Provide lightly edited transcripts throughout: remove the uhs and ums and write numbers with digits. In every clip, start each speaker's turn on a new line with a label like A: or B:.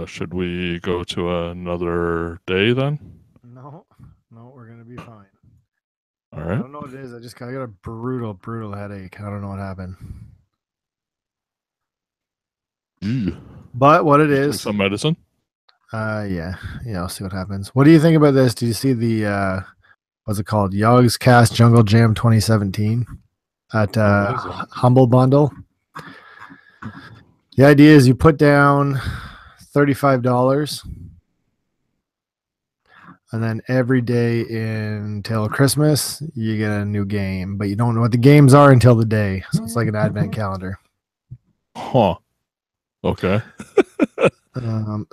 A: Should we go to another day then?
B: No, no, we're gonna be fine.
A: All
B: I
A: right.
B: don't know what it is. I got a brutal headache. I don't know what happened.
A: Ew.
B: But what it
A: You take
B: is,
A: some medicine?
B: yeah, I'll see what happens. What do you think about this? Did you see the what's it called? Yogg's Cast Jungle Jam 2017 at
A: Oh, what is that?
B: Humble Bundle. The idea is you put down $35, and then every day until Christmas you get a new game, but you don't know what the games are until the day. So it's like an advent calendar.
A: Huh. Okay.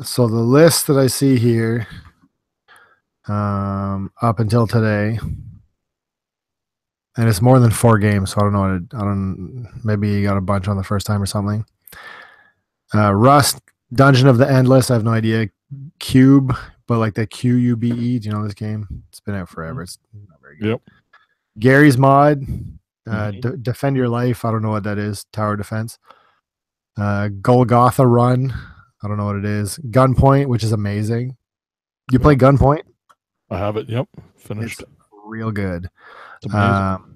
B: So the list that I see here, up until today, and it's more than 4 games. So I don't know. I don't. Maybe you got a bunch on the first time or something. Rust, Dungeon of the Endless. I have no idea. Cube, but like the QUBE. Do you know this game? It's been out forever. It's not very good.
A: Yep.
B: Gary's Mod,
A: Mhm.
B: Defend Your Life. I don't know what that is. Tower Defense. Golgotha Run. I don't know what it is. Gunpoint, which is amazing. You play
A: Yep.
B: Gunpoint?
A: I have it. Yep. Finished.
B: It's real good.
A: It's amazing.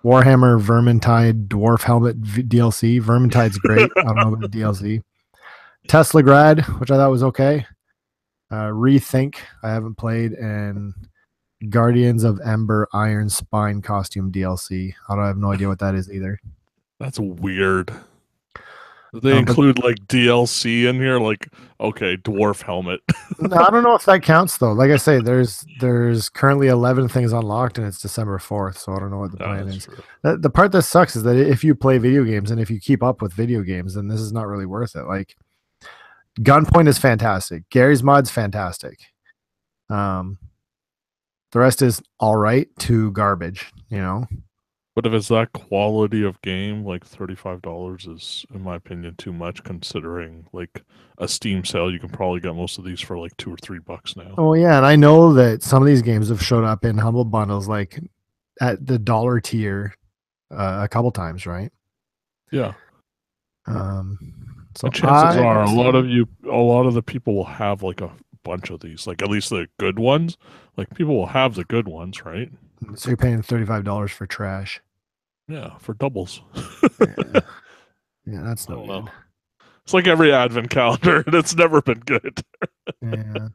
B: Warhammer Vermintide Dwarf Helmet DLC. Vermintide's great. I don't know about the DLC. Tesla Grad, which I thought was okay. Rethink, I haven't played, and Guardians of Ember Iron Spine costume DLC. I have no idea what that is either.
A: That's weird. They include like DLC in here, like okay, dwarf helmet.
B: No, I don't know if that counts though. Like I say, there's currently 11 things unlocked, and it's December 4th, so I don't know what the plan is. The part that sucks is that if you play video games and if you keep up with video games, then this is not really worth it. Like Gunpoint is fantastic. Gary's Mod's fantastic. The rest is all right to garbage, you know.
A: But if it's that quality of game, like $35 is, in my opinion, too much. Considering like a Steam sale, you can probably get most of these for like $2 or $3 now.
B: Oh yeah, and I know that some of these games have showed up in humble bundles, like at the dollar tier, a couple times, right?
A: Yeah.
B: So
A: and chances are a lot of the people will have like a bunch of these, like at least the good ones. Like people will have the good ones, right?
B: So you're paying $35 for trash.
A: Yeah, for doubles.
B: Yeah, that's no good.
A: It's like every advent calendar, and it's never been good.
B: Yeah.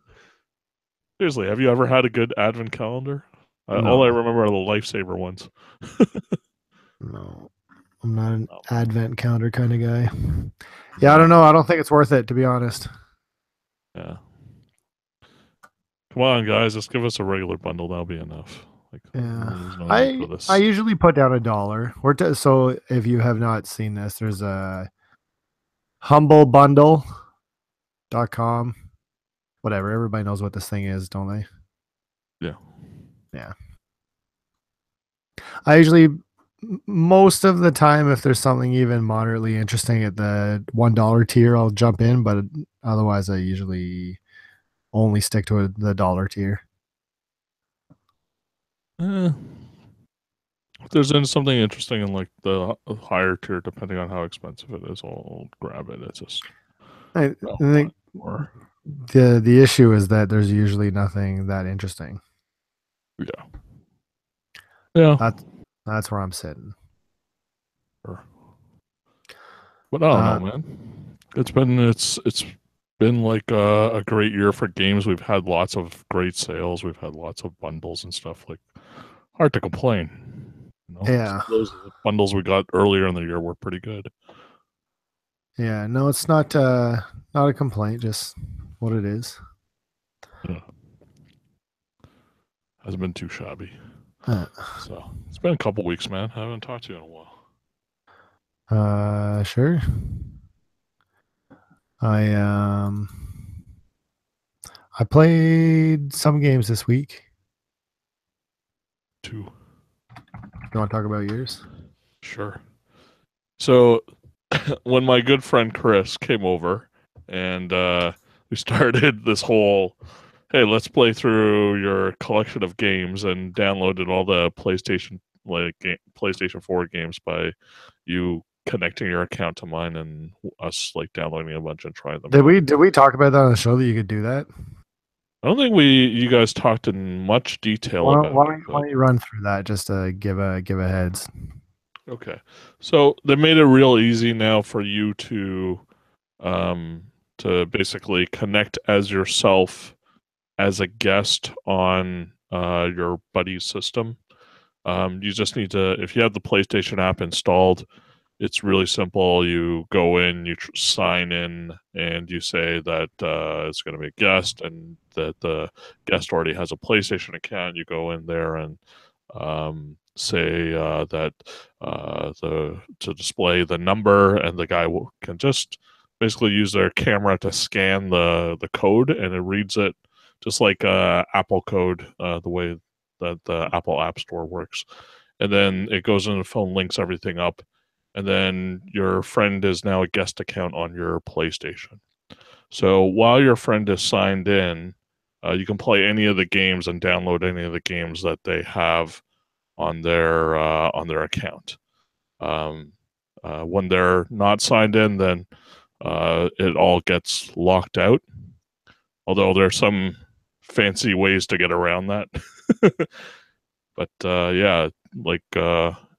A: Seriously, have you ever had a good advent calendar?
B: No.
A: All I remember are the lifesaver ones.
B: No, I'm not an advent calendar kind of guy. Yeah, I don't know. I don't think it's worth it, to be honest.
A: Yeah. Come on, guys, just give us a regular bundle. That'll be enough. Like,
B: yeah, I usually put down $1. So if you have not seen this, there's a humblebundle.com. Whatever. Everybody knows what this thing is, don't they?
A: Yeah.
B: Yeah. I usually, most of the time, if there's something even moderately interesting at the $1 tier, I'll jump in. But otherwise, I usually only stick to the dollar tier.
A: If there's something interesting in like the higher tier, depending on how expensive it is, I'll grab it. It's just
B: I think the issue is that there's usually nothing that interesting.
A: Yeah.
B: That's where I'm sitting.
A: Sure. But I don't know, man. It's been like a great year for games. We've had lots of great sales. We've had lots of bundles and stuff. Like, hard to complain. You know?
B: Yeah.
A: Those bundles we got earlier in the year were pretty good.
B: Yeah. No, it's not a complaint. Just what it is.
A: Yeah. Hasn't been too shabby. So it's been a couple weeks, man. I haven't talked to you in a while.
B: Sure. I played some games this week.
A: 2.
B: You want to talk about yours?
A: Sure. So when my good friend Chris came over and we started this whole, hey, let's play through your collection of games, and downloaded all the PlayStation 4 games by you connecting your account to mine and us like downloading a bunch and trying them.
B: Did we talk about that on the show that you could do that?
A: I don't think you guys talked in much detail about it.
B: Why don't you run through that just to give a heads?
A: Okay, so they made it real easy now for you to basically connect as yourself as a guest on your buddy's system. You just need to, if you have the PlayStation app installed, it's really simple. You go in, you sign in, and you say that it's going to be a guest and that the guest already has a PlayStation account. You go in there and say that to display the number, and the guy can just basically use their camera to scan the code, and it reads it just like Apple code, the way that the Apple App Store works. And then it goes in the phone, links everything up, and then your friend is now a guest account on your PlayStation. So while your friend is signed in, you can play any of the games and download any of the games that they have on their account. When they're not signed in, then it all gets locked out. Although there's some fancy ways to get around that. But yeah, like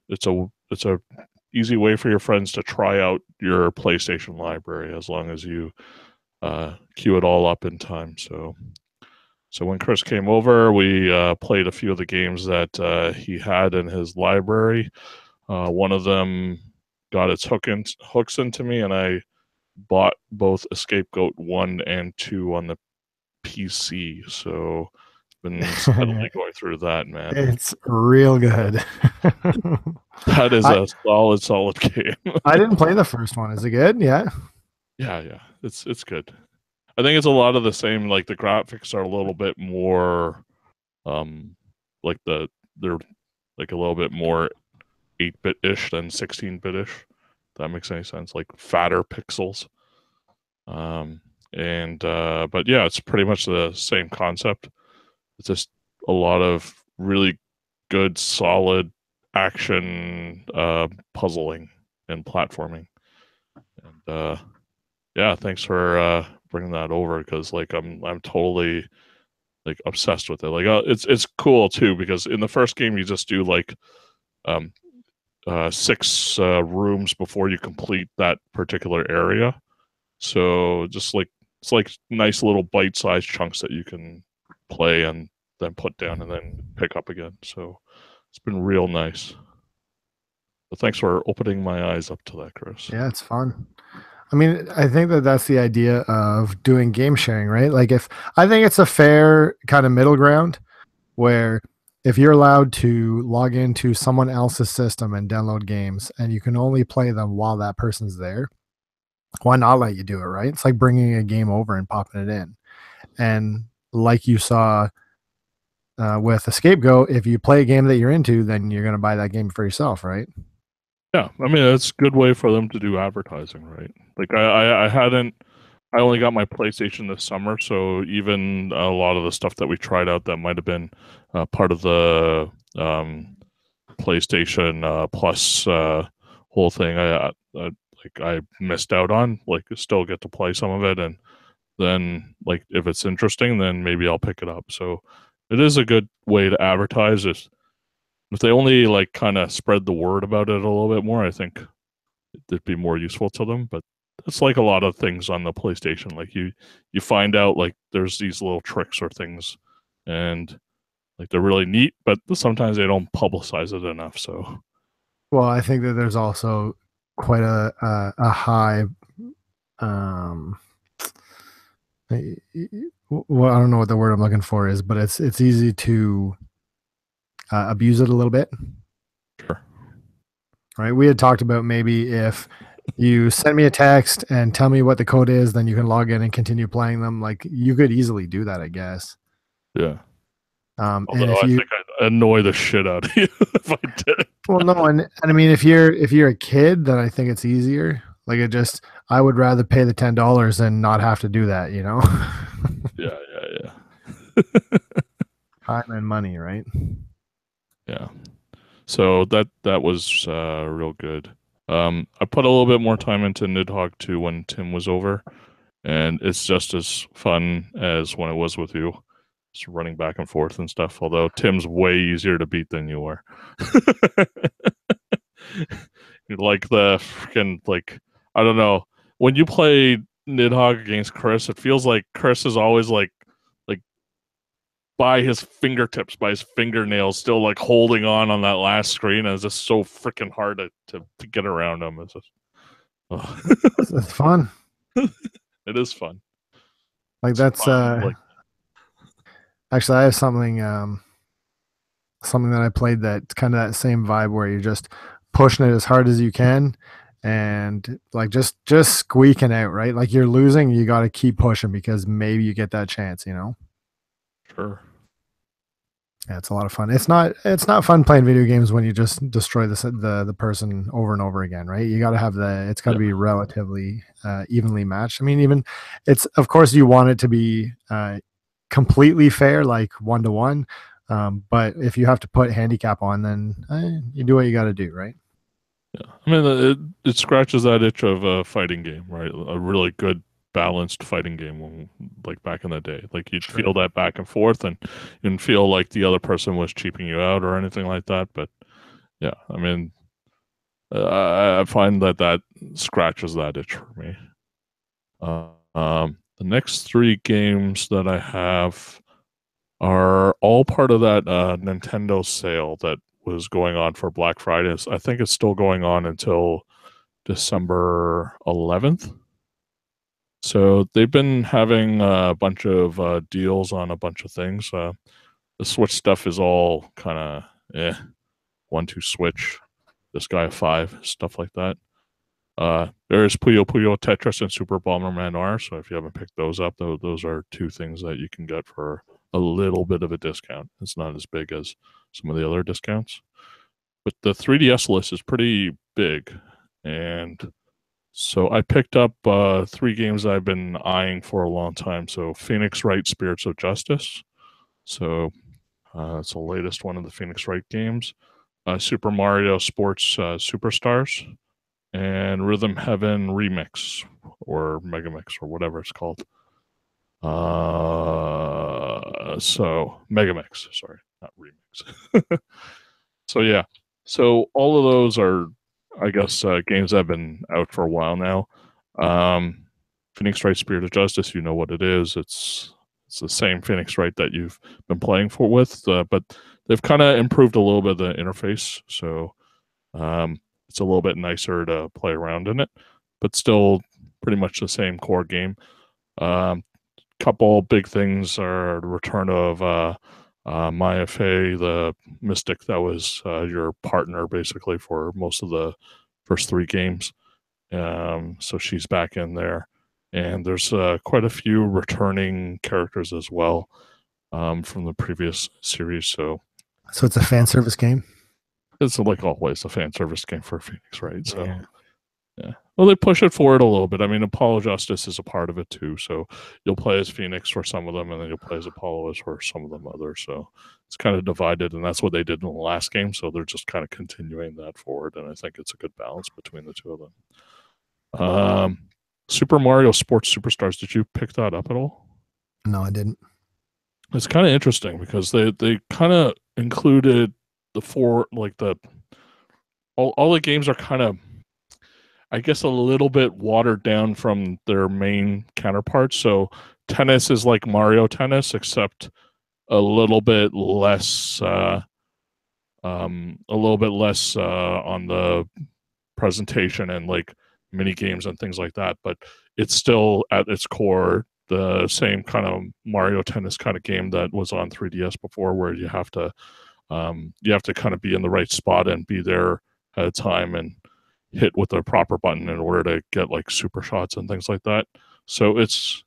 A: it's a easy way for your friends to try out your PlayStation library as long as you queue it all up in time. So when Chris came over, we played a few of the games that he had in his library. One of them got its hooks into me, and I bought both Scapegoat 1 and 2 on the PC. So been steadily going through that, man.
B: It's real good.
A: That is a solid game.
B: I didn't play the first one. Is it good? Yeah.
A: Yeah. It's good. I think it's a lot of the same. Like the graphics are a little bit more, like they're like a little bit more 8-bit-ish than 16-bit-ish. If that makes any sense. Like fatter pixels. But yeah, it's pretty much the same concept. It's just a lot of really good, solid action, puzzling and platforming. And yeah, thanks for bringing that over, because like I'm totally like obsessed with it. Like it's cool too, because in the first game you just do like 6 rooms before you complete that particular area. So just like it's like nice little bite-sized chunks that you can play and then put down and then pick up again. So it's been real nice. But thanks for opening my eyes up to that, Chris.
B: Yeah, it's fun. I mean, I think that's the idea of doing game sharing, right? Like I think it's a fair kind of middle ground where if you're allowed to log into someone else's system and download games and you can only play them while that person's there, why not let you do it, right? It's like bringing a game over and popping it in. And like you saw with a Scapegoat, if you play a game that you're into, then you're going to buy that game for yourself, right?
A: Yeah, I mean, it's a good way for them to do advertising, right? Like I only got my PlayStation this summer, so even a lot of the stuff that we tried out that might have been part of the PlayStation Plus whole thing, I missed out on. Like, still get to play some of it, and then like if it's interesting, then maybe I'll pick it up. So it is a good way to advertise. If they only like kind of spread the word about it a little bit more, I think it'd be more useful to them. But it's like a lot of things on the PlayStation. Like you find out like there's these little tricks or things, and like they're really neat, but sometimes they don't publicize it enough. So,
B: well, I think that there's also quite a high, well, I don't know what the word I'm looking for is, but it's easy to abuse it a little bit.
A: Sure.
B: Right. We had talked about maybe if you send me a text and tell me what the code is, then you can log in and continue playing them. Like you could easily do that, I guess.
A: Yeah.
B: And
A: if I think I'd annoy the shit out of you if I did.
B: Well, no, and I mean, if you're a kid, then I think it's easier. Like I would rather pay the $10 and not have to do that, you know?
A: Yeah.
B: Time and money, right?
A: Yeah. So that was real good. I put a little bit more time into Nidhogg 2 when Tim was over, and it's just as fun as when it was with you. Just running back and forth and stuff, although Tim's way easier to beat than you are. Like the freaking, like, I don't know. When you play Nidhogg against Chris, it feels like Chris is always like by his fingertips, by his fingernails, still like holding on that last screen, and it's just so freaking hard to get around him. It's just, oh.
B: It's fun.
A: It is fun.
B: Like
A: It's
B: that's
A: fun, like,
B: actually I have something something that I played that's kind of that same vibe where you're just pushing it as hard as you can and like just squeaking out, right? Like you're losing, you got to keep pushing because maybe you get that chance, you know?
A: sure.
B: Yeah, it's a lot of fun. It's not fun playing video games when you just destroy the person over and over again, right? You got to have it's got to be relatively evenly matched. I mean, even it's of course you want it to be completely fair, like 1-to-1. But if you have to put handicap on, then you do what you got to do, right?
A: Yeah, I mean, it scratches that itch of a fighting game, right? A really good balanced fighting game, like back in the day. Like you'd feel that back and forth, and you didn't feel like the other person was cheaping you out or anything like that. But yeah, I mean, I find that scratches that itch for me. The next three games that I have are all part of that Nintendo sale that was going on for Black Friday. I think it's still going on until December 11th. So they've been having a bunch of deals on a bunch of things. The Switch stuff is all kind of 1-2 Switch, this guy a 5, stuff like that. There's Puyo Puyo Tetris and Super Bomberman R. So if you haven't picked those up, those are two things that you can get for a little bit of a discount. It's not as big as some of the other discounts. But the 3DS list is pretty big. And so I picked up 3 games I've been eyeing for a long time. So Phoenix Wright Spirits of Justice. So it's the latest one of the Phoenix Wright games. Super Mario Sports Superstars and Rhythm Heaven Remix or Megamix or whatever it's called. So Megamix, sorry, not Remix. So yeah, so all of those are, I guess, games that have been out for a while now. Phoenix Wright Spirit of Justice, you know what it is. It's the same Phoenix Wright that you've been playing with, but they've kind of improved a little bit of the interface. So it's a little bit nicer to play around in it, but still pretty much the same core game. Couple big things are the return of Maya Fey, the mystic that was your partner basically for most of the first 3 games. So she's back in there. And there's quite a few returning characters as well from the previous series. So
B: it's a fan service game.
A: It's like always a fan service game for Phoenix, right? So yeah. Well, they push it forward a little bit. I mean, Apollo Justice is a part of it too. So you'll play as Phoenix for some of them, and then you'll play as Apollo for some of them others. So it's kind of divided, and that's what they did in the last game. So they're just kind of continuing that forward, and I think it's a good balance between the two of them. Super Mario Sports Superstars. Did you pick that up at all?
B: No, I didn't.
A: It's kind of interesting because they kind of included all the games are kind of, I guess, a little bit watered down from their main counterparts. So tennis is like Mario Tennis, except a little bit less on the presentation and like mini games and things like that. But it's still at its core the same kind of Mario Tennis kind of game that was on 3DS before, where you have to kind of be in the right spot and be there at a time and hit with the proper button in order to get like super shots and things like that. So it's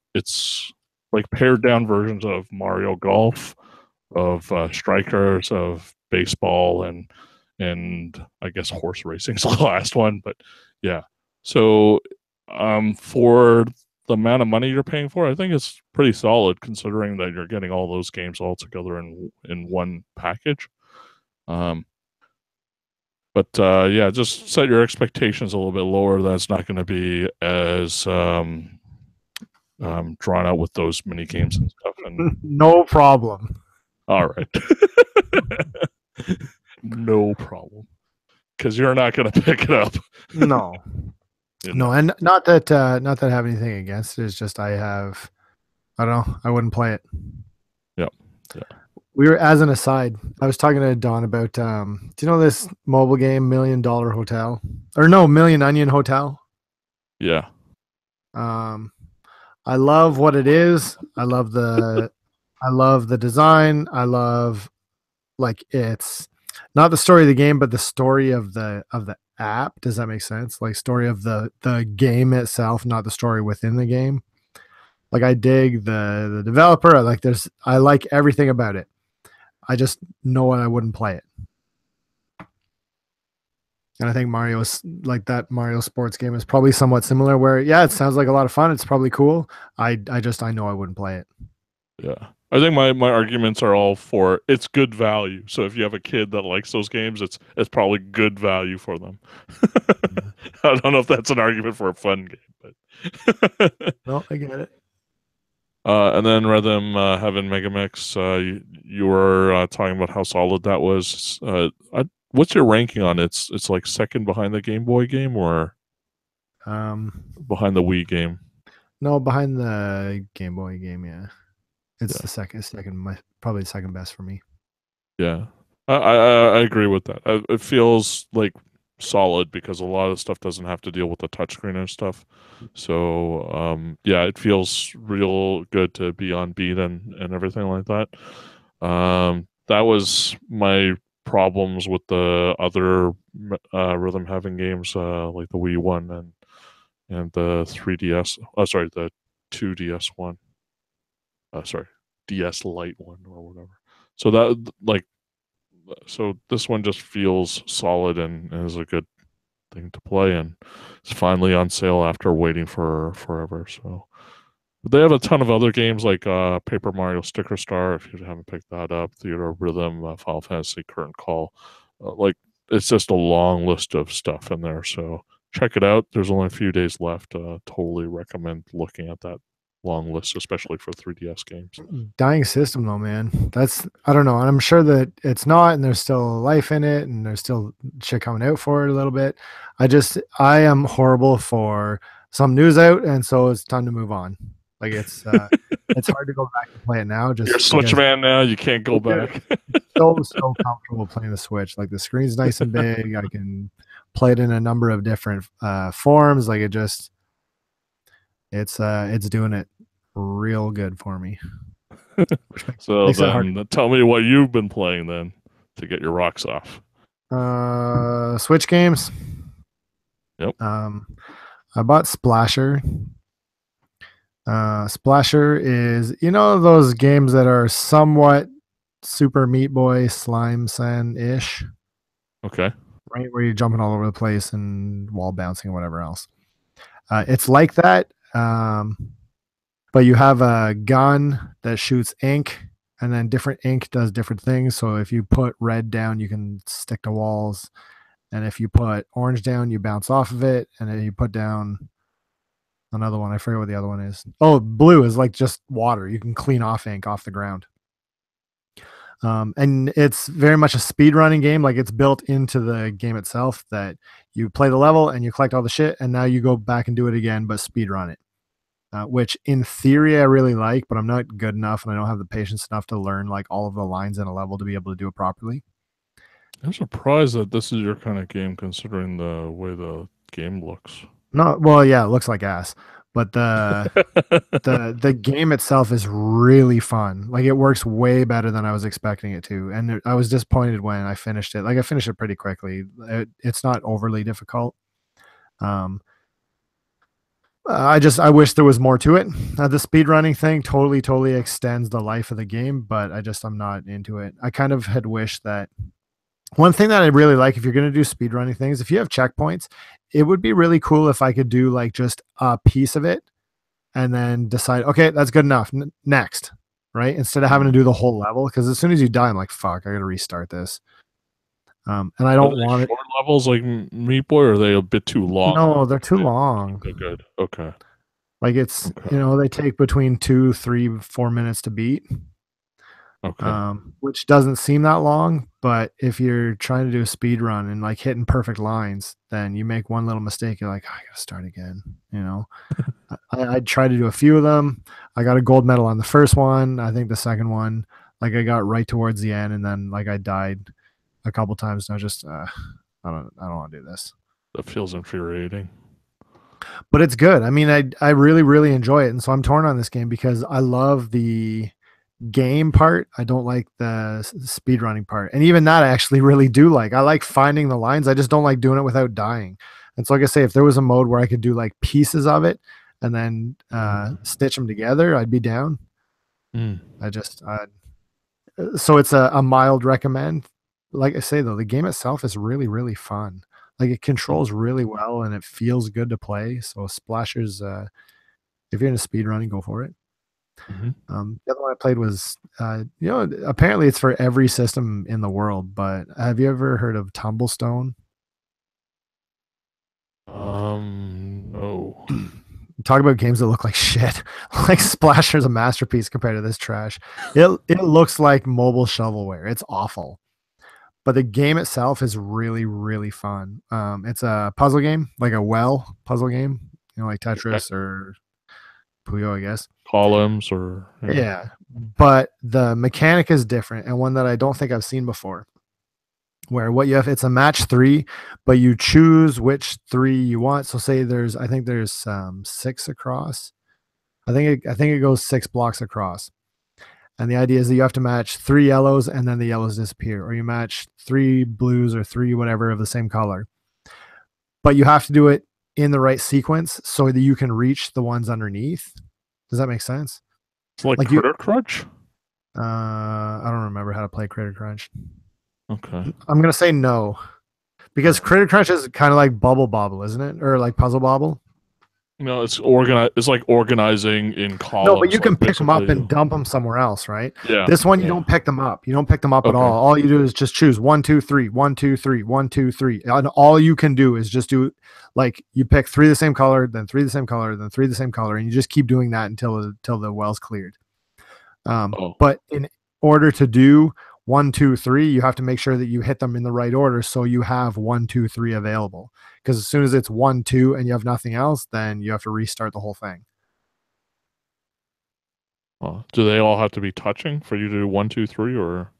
A: like pared down versions of Mario Golf, of Strikers, of baseball, and I guess horse racing is the last one. But yeah, so for the amount of money you're paying for, I think it's pretty solid considering that you're getting all those games all together in one package. But yeah, just set your expectations a little bit lower. That's not going to be as drawn out with those mini games and stuff. And
B: No problem.
A: all right, no problem, because you're not going to pick it up.
B: No.
A: You
B: No,
A: know?
B: and not that I have anything against it. It's just I don't know, I wouldn't play it.
A: Yeah.
B: We were, as an aside, I was talking to Don about do you know this mobile game $1 Million Hotel? Or no, Million Onion Hotel?
A: Yeah.
B: Um I love what it is. I love the design. I love, like, it's not the story of the game, but the story of the app. Does that make sense? Like, story of the game itself, not the story within the game. Like, I dig the developer. I like everything about it. I just know I wouldn't play it. And I think Mario's like that Mario sports game is probably somewhat similar where, yeah, it sounds like a lot of fun. It's probably cool. I know I wouldn't play it.
A: Yeah. I think my arguments are all for it's good value. So if you have a kid that likes those games, it's probably good value for them. I don't know if that's an argument for a fun game, but
B: No, I get it.
A: and then rather than having Megamix, you were talking about how solid that was. What's your ranking on it? It's like second behind the Game Boy game or behind the Wii game?
B: No, behind the Game Boy game, yeah. It's
A: Yeah.
B: the second, probably the second best for me.
A: Yeah, I agree with that. It feels like solid because a lot of stuff doesn't have to deal with the touchscreen and stuff. So yeah, it feels real good to be on beat and everything like that. That was my problems with the other rhythm having games like the Wii one and the 3DS. Oh, sorry, the 2DS one. Sorry, DS Lite one or whatever. So that like so this one just feels solid and is a good thing to play, and it's finally on sale after waiting for forever. So but they have a ton of other games like Paper Mario Sticker Star. If you haven't picked that up, Theater of Rhythm, Final Fantasy Current Call, like it's just a long list of stuff in there. So check it out. There's only a few days left. Totally recommend looking at that long list, especially for 3DS games.
B: Dying system though, man. That's, I don't know. And I'm sure that it's not, and there's still life in it, and there's still shit coming out for it a little bit. I am horrible for some news out, and so it's time to move on. Like, it's hard to go back and play it now. Just
A: You're a Switch man now. You can't go back.
B: so comfortable playing the Switch. Like, the screen's nice and big. I can play it in a number of different forms. Like, it's doing it real good for me.
A: So then tell me what you've been playing then to get your rocks off.
B: Switch games.
A: Yep.
B: I bought Splasher. Splasher is, you know, those games that are somewhat Super Meat Boy Slime Sand ish.
A: Okay.
B: Right, where you're jumping all over the place and wall bouncing and whatever else. It's like that. But you have a gun that shoots ink, and then different ink does different things. So if you put red down, you can stick to walls. And if you put orange down, you bounce off of it. And then you put down another one. I forget what the other one is. Oh, blue is like just water. You can clean off ink off the ground. And it's very much a speed running game. Like, it's built into the game itself that you play the level and you collect all the shit, and now you go back and do it again, but speed run it. Which in theory I really like, but I'm not good enough and I don't have the patience enough to learn like all of the lines in a level to be able to do it properly.
A: I'm surprised that this is your kind of game considering the way the game looks.
B: No, well, yeah, it looks like ass, but the game itself is really fun. Like, it works way better than I was expecting it to, and I was disappointed when I finished it. Like, I finished it pretty quickly. It's not overly difficult. I wish there was more to it. The speedrunning thing totally extends the life of the game, but I'm not into it. I kind of had wished that one thing that I really like, if you're going to do speedrunning things, if you have checkpoints, it would be really cool if I could do like just a piece of it and then decide, okay, that's good enough. Next, right? Instead of having to do the whole level. Because as soon as you die, I'm like, fuck, I got to restart this. And I don't want it.
A: Short levels like Meat Boy, or are they a bit too long?
B: No, they're too long.
A: They're good. Okay.
B: Like it's
A: Okay.
B: they take between 2, 3, 4 minutes to beat.
A: Okay.
B: Which doesn't seem that long, but if you're trying to do a speed run and like hitting perfect lines, then you make one little mistake, you're like, oh, I gotta start again. I tried to do a few of them. I got a gold medal on the first one. I think the second one, like I got right towards the end, and then like I died a couple times. And I was just, I don't want to do this.
A: That feels infuriating.
B: But it's good. I mean, I really really enjoy it, and so I'm torn on this game because I love the game part. I don't like the speed running part, and even that I actually really do like. I like finding the lines. I just don't like doing it without dying. And so, like I say, if there was a mode where I could do like pieces of it and then stitch them together, I'd be down. So it's a mild recommend. Like I say though, the game itself is really really fun. Like it controls really well and it feels good to play. So Splashers, if you're into speed running, go for it. The other one I played was, apparently it's for every system in the world, but have you ever heard of Tumblestone?
A: No.
B: Talk about games that look like shit. Like Splasher's a masterpiece compared to this trash. It looks like mobile shovelware. It's awful. But the game itself is really, really fun. It's a puzzle game, like a well puzzle game, like Tetris or Puyo, I guess.
A: Columns or
B: yeah. But the mechanic is different and one that I don't think I've seen before. Where what you have, it's a match 3, but you choose which 3 you want. So say I think there's 6 across. I think it goes 6 blocks across. And the idea is that you have to match 3 yellows and then the yellows disappear, or you match 3 blues or 3 whatever of the same color. But you have to do it in the right sequence so that you can reach the ones underneath. Does that make sense?
A: It's like Critter Crunch?
B: I don't remember how to play Critter Crunch.
A: Okay.
B: I'm gonna say no. Because Critter Crunch is kind of like Bubble Bobble, isn't it? Or like Puzzle Bobble?
A: No, it's organized. It's like organizing in columns.
B: No, but you can pick them up and dump them somewhere else, right?
A: Yeah.
B: This one you don't pick them up. You don't pick them up at all. All you do is just choose 1, 2, 3, 1, 2, 3, 1, 2, 3. And all you can do is just do like you pick 3 the same color, then 3 the same color, then 3 the same color, and you just keep doing that until the well's cleared. But in order to do 1, 2, 3, you have to make sure that you hit them in the right order so you have 1, 2, 3 available. Because as soon as it's 1, 2 and you have nothing else, then you have to restart the whole thing.
A: Do they all have to be touching for you to do 1, 2, 3, or?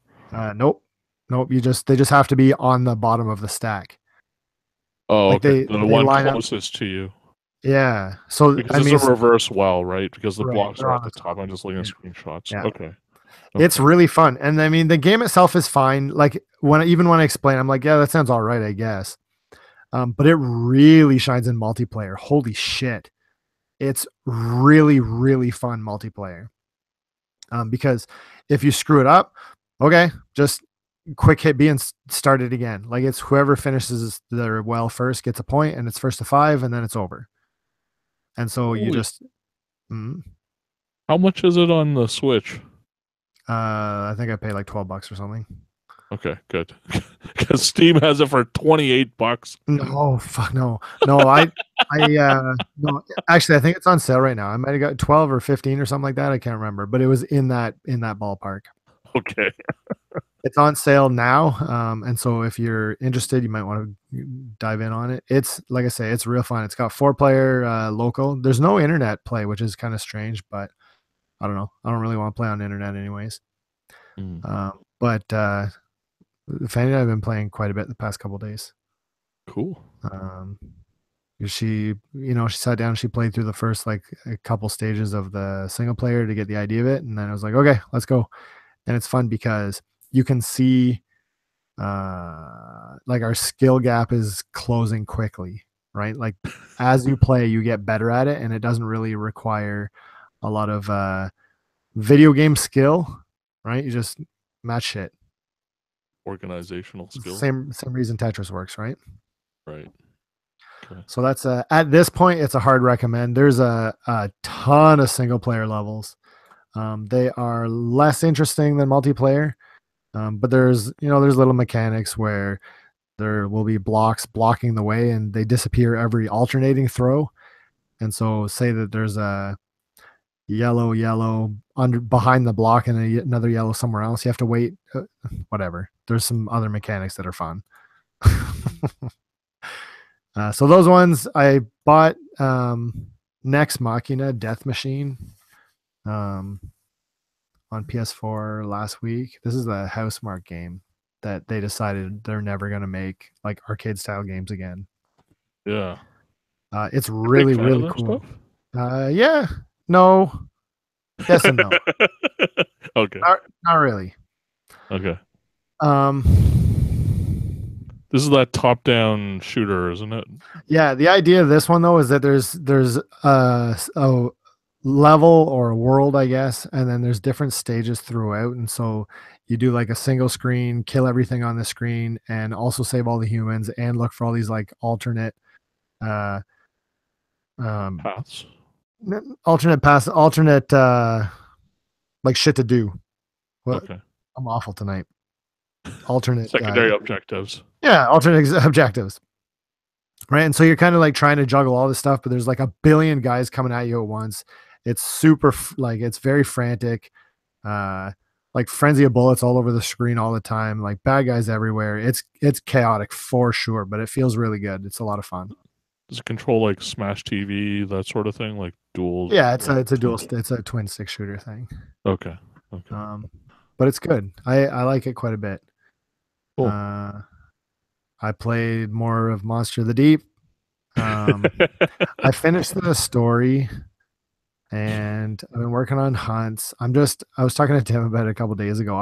B: Nope. They just have to be on the bottom of the stack.
A: Oh, like okay. The one closest to you.
B: Yeah. So
A: because it's a reverse well, right? Because the blocks are at the top. I'm just looking at screenshots. Yeah. Okay.
B: It's really fun. And I mean, the game itself is fine. Like when I explain, I'm like, yeah, that sounds all right, I guess. But it really shines in multiplayer. Holy shit. It's really, really fun multiplayer. Because if you screw it up, okay, just quick hit B and start it again. Like it's whoever finishes their well first gets a point, and it's first to 5, and then it's over. And so you just.
A: How much is it on the Switch?
B: I think I paid like $12 or something.
A: Okay, good. Because Steam has it for $28.
B: No, fuck no. No, no. Actually, I think it's on sale right now. I might have got 12 or 15 or something like that. I can't remember, but it was in that ballpark.
A: Okay.
B: It's on sale now, and so if you're interested, you might want to dive in on it. It's like I say, it's real fun. It's got 4-player local. There's no internet play, which is kind of strange, but I don't know. I don't really want to play on the internet anyways. But Fanny and I have been playing quite a bit the past couple of days.
A: Cool.
B: She sat down, she played through the first like a couple stages of the single player to get the idea of it, and then I was like, okay, let's go. And it's fun because you can see like our skill gap is closing quickly, right? Like as you play, you get better at it, and it doesn't really require a lot of video game skill, right? You just match shit.
A: Organizational skill.
B: Same reason Tetris works, right?
A: Right. Okay.
B: So that's at this point, it's a hard recommend. There's a ton of single player levels. They are less interesting than multiplayer, But there's little mechanics where there will be blocks blocking the way, and they disappear every alternating throw. And so, say that there's a yellow under behind the block and another yellow somewhere else. You have to wait. Whatever. There's some other mechanics that are fun. So those ones I bought. Next Machina Death Machine on PS4 last week. This is a Housemarque game that they decided they're never going to make like arcade style games again.
A: Yeah.
B: It's really, really cool. Yeah. No. Yes and no.
A: Okay.
B: Not really.
A: Okay. This is that top-down shooter, isn't it?
B: Yeah. The idea of this one though is that there's a level or a world, I guess, and then there's different stages throughout, and so you do like a single screen, kill everything on the screen, and also save all the humans, and look for all these like alternate
A: paths,
B: alternate like shit to do. What?
A: Okay.
B: I'm awful tonight. Alternate
A: secondary objectives.
B: Yeah, alternate objectives. Right. And so you're kind of like trying to juggle all this stuff, but there's like a billion guys coming at you at once. It's super like it's very frantic. Like frenzy of bullets all over the screen all the time, like bad guys everywhere. It's chaotic for sure, but it feels really good. It's a lot of fun.
A: Does it control like Smash TV, that sort of thing, like dual?
B: Yeah, it's a twin stick shooter thing.
A: Okay.
B: But it's good. I like it quite a bit.
A: Cool.
B: I played more of Monster of the Deep. I finished the story, and I've been working on hunts. I was talking to Tim about it a couple days ago.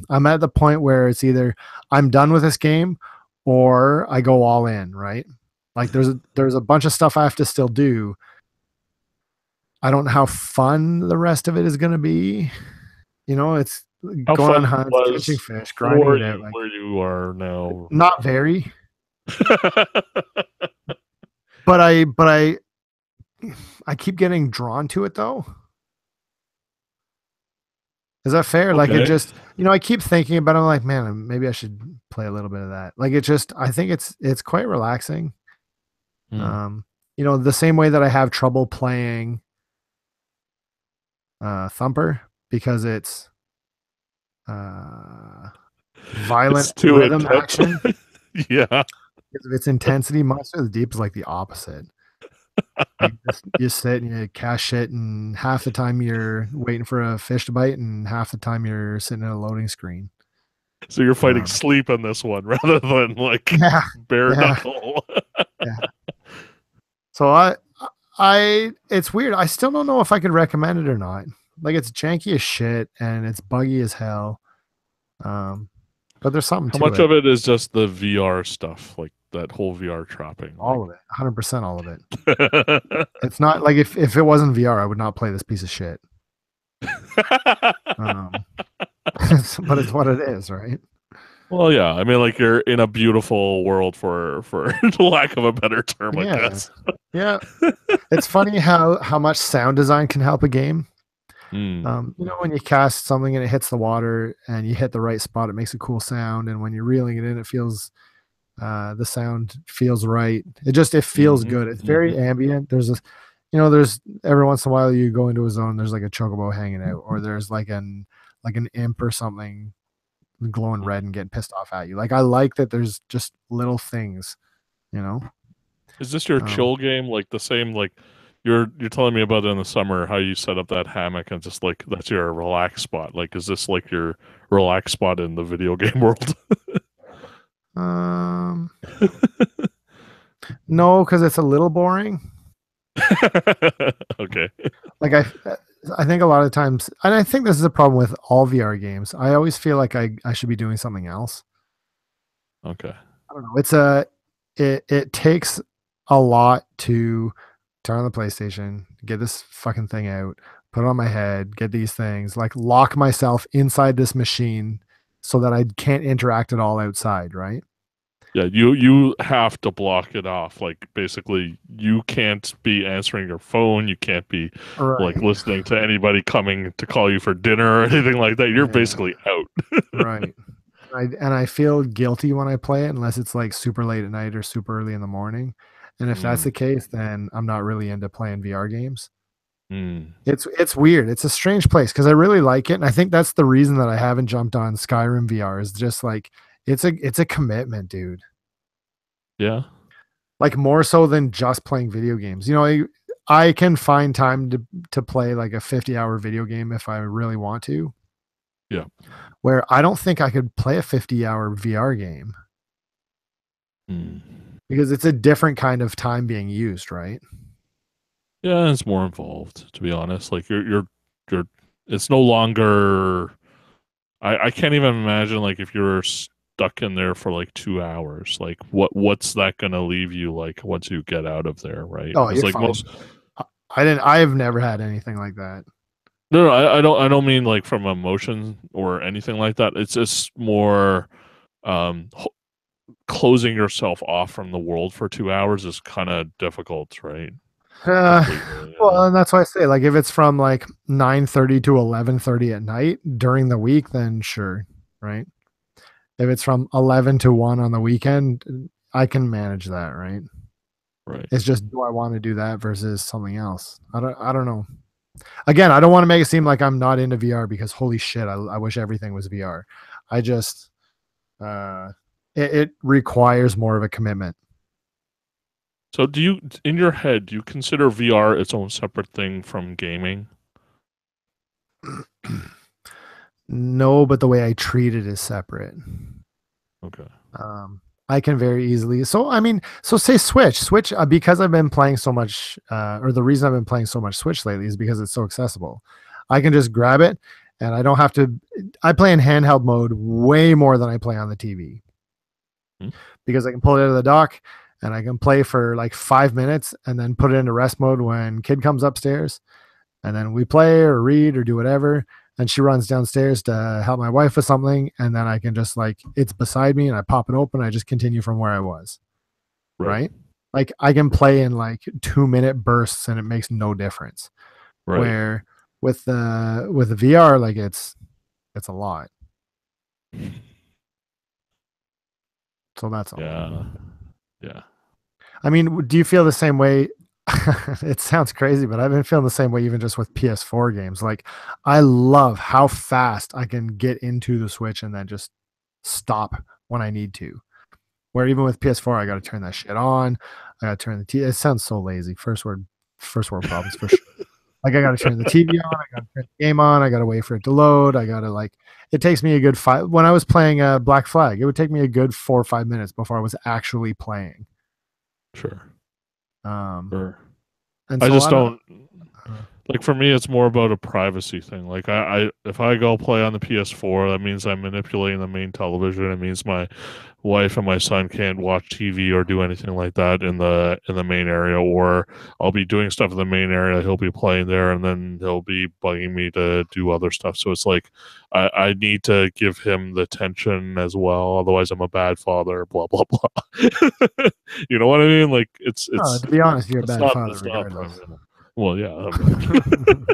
B: I'm at the point where it's either I'm done with this game or I go all in, right? Like there's a bunch of stuff I have to still do. I don't know how fun the rest of it is going to be. It's
A: how
B: going on hunts, catching fish, grinding it out.
A: Like, where you are now?
B: Not very. But I keep getting drawn to it though. Is that fair? Okay. Like it just, I keep thinking about it. I'm like, man, maybe I should play a little bit of that. Like I think it's quite relaxing. The same way that I have trouble playing Thumper because it's violent rhythm action.
A: Yeah.
B: Because of its intensity, Monster of the Deep is like the opposite. Like you sit and you cast shit, and half the time you're waiting for a fish to bite, and half the time you're sitting at a loading screen.
A: So you're fighting sleep on this one rather than like bare knuckle.
B: Yeah. So it's weird. I still don't know if I could recommend it or not. Like it's janky as shit and it's buggy as hell. But there's something to it.
A: How much of it is just the VR stuff, like that whole VR trapping?
B: All of it. 100% all of it. It's not like if it wasn't VR, I would not play this piece of shit. But it's what it is, right?
A: Well, yeah. I mean, like you're in a beautiful world for lack of a better term, I guess.
B: Yeah. It's funny how much sound design can help a game. When you cast something and it hits the water and you hit the right spot, it makes a cool sound. And when you're reeling it in, it feels the sound feels right. It feels good. It's very ambient. There's every once in a while you go into a zone, there's like a chocobo hanging out, or there's like an imp or something glowing red and getting pissed off at you. Like I like that there's just little things,
A: Is this your chill game? Like the same, like you're telling me about in the summer how you set up that hammock and just like that's your relax spot. Like is this like your relax spot in the video game world?
B: No, because it's a little boring.
A: Okay.
B: Like I think a lot of times, and I think this is a problem with all VR games, I always feel like I should be doing something else.
A: Okay.
B: I don't know. It takes a lot to turn on the PlayStation, get this fucking thing out, put it on my head, get these things, like lock myself inside this machine so that I can't interact at all outside, right?
A: Yeah, you have to block it off. Like basically you can't be answering your phone, you can't be like
B: Right.
A: listening to anybody coming to call you for dinner or anything like that. You're
B: Yeah.
A: basically out.
B: Right. And I feel guilty when I play it unless it's like super late at night or super early in the morning. And if that's the
A: Mm,
B: case, then I'm not really into playing VR games.
A: mm,
B: It's weird. It's a strange place because I really like it, and I think that's the reason that I haven't jumped on Skyrim VR is just like it's a commitment, dude.
A: yeah.
B: Like more so than just playing video games. I can find time to play like a 50-hour video game if I really want to.
A: Yeah.
B: Where I don't think I could play a 50-hour VR game
A: Mm.
B: because it's a different kind of time being used, right?
A: Yeah, it's more involved, to be honest. Like you're it's no longer I can't even imagine like if you're stuck in there for like 2 hours, like what's that gonna leave you like once you get out of there, right?
B: Oh,
A: Because
B: you're
A: like
B: fine.
A: most
B: I've never had anything like that.
A: no, I don't mean like from emotion or anything like that. It's just more um closing yourself off from the world for 2 hours is kind of difficult, right?
B: Uh,
A: Completely.
B: well, and that's why I say, like, if it's from like 9:30 to 11:30 at night during the week, then sure, right? If it's from 11 to 1 on the weekend, I can manage that, right?
A: Right.
B: It's just, do I want to do that versus something else? I don't know. Again, I don't want to make it seem like I'm not into VR because holy shit, I wish everything was VR. I just, uh, it requires more of a commitment.
A: So do you, in your head, do you consider VR its own separate thing from gaming?
B: No, but the way I treat it is separate.
A: Okay.
B: I can very easily. So I mean, so say Switch, because I've been playing so much, or the reason I've been playing so much Switch lately is because it's so accessible. I can just grab it, and I don't have to. I play in handheld mode way more than I play on the TV
A: Hmm?
B: because I can pull it out of the dock, and I can play for like 5 minutes, and then put it into rest mode when kid comes upstairs, and then we play or read or do whatever, and she runs downstairs to help my wife with something, and then I can just like it's beside me and I pop it open, I just continue from where I was,
A: Right.
B: right? Like I can play in like 2-minute bursts and it makes no difference.
A: Right.
B: Where with the VR, like it's a lot. So that's all.
A: Yeah. Yeah.
B: I mean, do you feel the same way? It sounds crazy, but I've been feeling the same way even just with PS4 games. Like, I love how fast I can get into the Switch and then just stop when I need to. Where even with PS4, I got to turn that shit on. I got to turn the T. It sounds so lazy. First world problems for sure. Like, I got to turn the TV on. I got to turn the game on. I got to wait for it to load. I got to like. It takes me a good five. When I was playing Black Flag, it would take me a good 4 or 5 minutes before I was actually playing.
A: Sure.
B: Um,
A: Sure.
B: and
A: I
B: so
A: just
B: I don't.
A: don't like for me it's more about a privacy thing. Like I if I go play on the PS4, that means I'm manipulating the main television. It means my wife and my son can't watch TV or do anything like that in the main area, or I'll be doing stuff in the main area, he'll be playing there, and then he'll be bugging me to do other stuff. So it's like I need to give him the attention as well, otherwise I'm a bad father, blah blah blah. You know what I mean? Like
B: To be honest, you're a bad father
A: it's not
B: regardless.
A: well, yeah. I mean,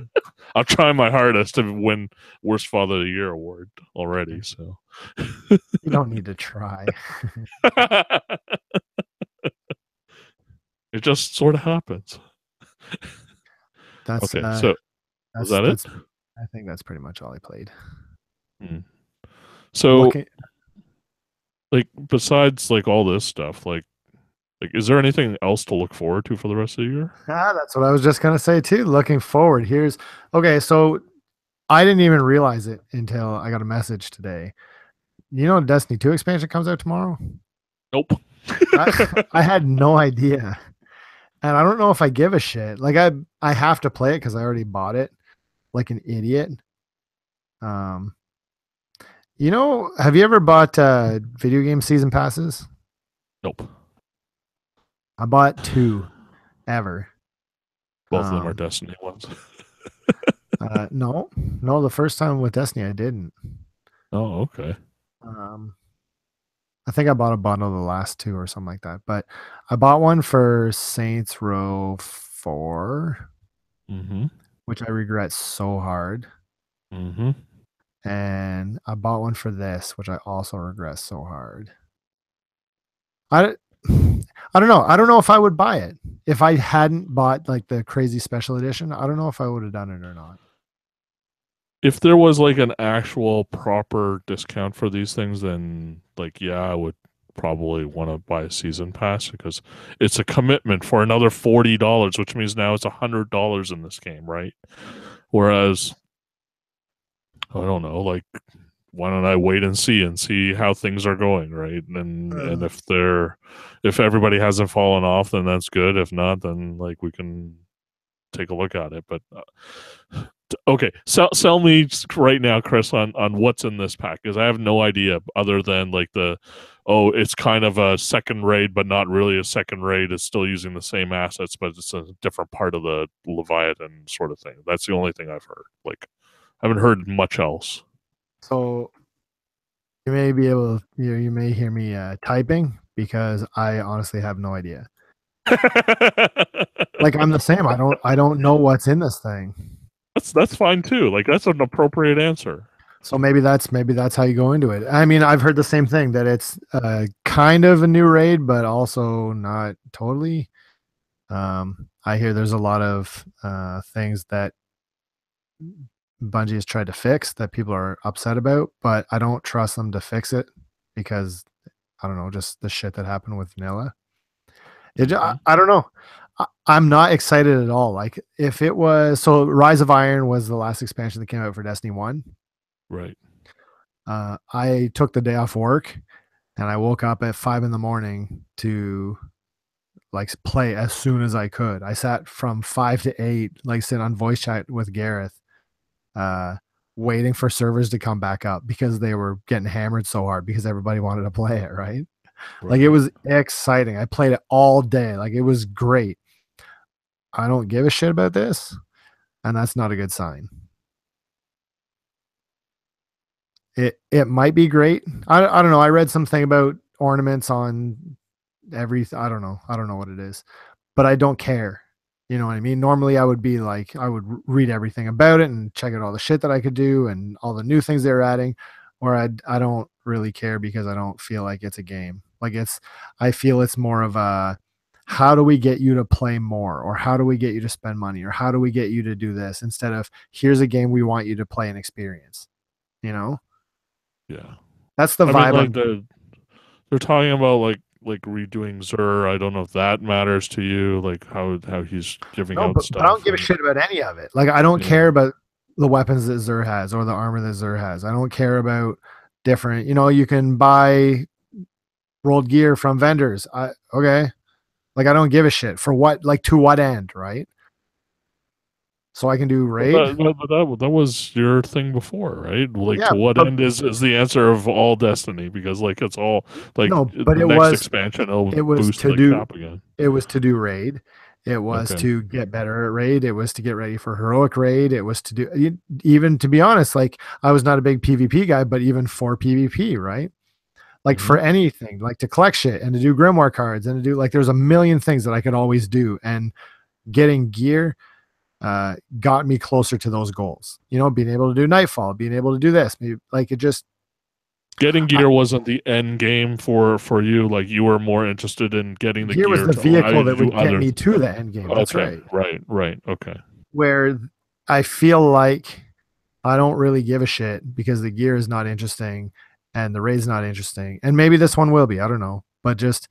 A: I'm trying my hardest to win Worst Father of the Year award already. So
B: You don't need to try.
A: it just sort of happens.
B: That's
A: Okay, so was that it?
B: that's I think that's pretty much all I played.
A: Hmm. So,
B: Looking
A: like, besides like all this stuff, like, is there anything else to look forward to for the rest of the year?
B: that's what I was just gonna say too. Looking forward. Here's okay, so I didn't even realize it until I got a message today. You know Destiny 2 expansion comes out tomorrow?
A: Nope.
B: I had no idea. And I don't know if I give a shit. Like I have to play it because I already bought it like an idiot. Um have you ever bought video game season passes?
A: Nope.
B: I bought two ever.
A: Both of them are
B: Um,
A: Destiny ones.
B: no, no, the first time with Destiny I didn't.
A: Oh, okay.
B: Um, I think I bought a bundle of the last two or something like that. But I bought one for Saints Row 4,
A: Mm-hmm.
B: which I regret so hard.
A: Mm-hmm.
B: And I bought one for this, which I also regret so hard. I I don't know. I don't know if I would buy it if I hadn't bought like the crazy special edition. I don't know if I would have done it or not.
A: If there was like an actual proper discount for these things, then like yeah, I would probably want to buy a season pass because it's a commitment for another $40, which means now it's $100 in this game, right? Whereas I don't know, like why don't I wait and see how things are going, right? And if everybody hasn't fallen off, then that's good. If not, then like we can take a look at it. But okay, sell me right now, Chris, on what's in this pack because I have no idea other than like it's kind of a second raid, but not really a second raid. It's still using the same assets, but it's a different part of the Leviathan sort of thing. That's the only thing I've heard. Like, I haven't heard much else.
B: So you may be able to, you may hear me typing because I honestly have no idea. Like I'm the same. I don't know what's in this thing.
A: That's fine too. Like that's an appropriate answer.
B: So maybe that's how you go into it. I mean, I've heard the same thing that it's kind of a new raid, but also not totally. I hear there's a lot of things that Bungie has tried to fix that people are upset about, but I don't trust them to fix it because I don't know, just the shit that happened with vanilla. I don't know. I'm not excited at all. Like if it was so Rise of Iron was the last expansion that came out for Destiny 1.
A: Right.
B: I took the day off work and I woke up at 5 a.m. to like play as soon as I could. I sat from 5 to 8, like sit on voice chat with Gareth, waiting for servers to come back up because they were getting hammered so hard because everybody wanted to play it, right? Like it was exciting. I played it all day. Like it was great. I don't give a shit about this, and that's not a good sign. It might be great. I don't know. I read something about ornaments on I don't know. I don't know what it is, but I don't care. You know what I mean? Normally I would be like, I would read everything about it and check out all the shit that I could do and all the new things they're adding, or I don't really care because I don't feel like it's a game. Like I feel it's more of a, how do we get you to play more? Or how do we get you to spend money? Or how do we get you to do this? Instead of here's a game we want you to play and experience, you know?
A: Yeah.
B: That's the vibe.
A: Like they're talking about like redoing Xur. I don't know if that matters to you, like how he's giving out stuff.
B: But I don't give a shit about any of it. Like I don't care about the weapons that Xur has or the armor that Xur has. I don't care about different. You know, you can buy rolled gear from vendors. Okay. Like I don't give a shit for what, like to what end, right? So I can do raid.
A: But that was your thing before, right? Like to what end is the answer of all Destiny because like it's all like
B: no, but
A: the next expansion
B: it was
A: boost
B: to
A: the
B: do
A: cap again.
B: It was to do raid. It was to get better at raid. It was to get ready for heroic raid. It was to do, even to be honest, like I was not a big PvP guy, but even for PvP, right? Like for anything, like to collect shit and to do grimoire cards and to do like there's a million things that I could always do. And getting gear got me closer to those goals. You know, being able to do Nightfall, being able to do this, maybe like it just
A: getting gear wasn't the end game for you. Like you were more interested in getting the gear.
B: Was the vehicle that would get me to the end game. That's right.
A: Right. Okay.
B: Where I feel like I don't really give a shit because the gear is not interesting and the raid's not interesting. And maybe this one will be. I don't know. But just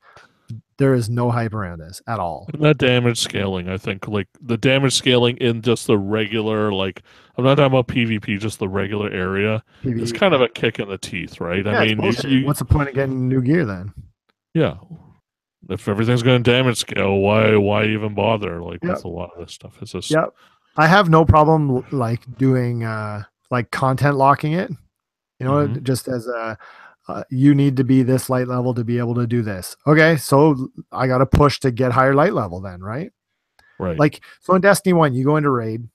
B: there is no hype around this at all.
A: And that damage scaling, I think, like the damage scaling in just the regular, like I'm not talking about PvP, just the regular area. It's kind of a kick in the teeth, right?
B: Yeah, I mean, what's the point of getting new gear then?
A: Yeah, if everything's going to damage scale, why even bother? Like with a lot of this stuff, it's just
B: I have no problem like doing like content locking it. You know, just as a you need to be this light level to be able to do this. Okay, so I got to push to get higher light level then, right?
A: Right.
B: Like, so in Destiny 1, you go into raid,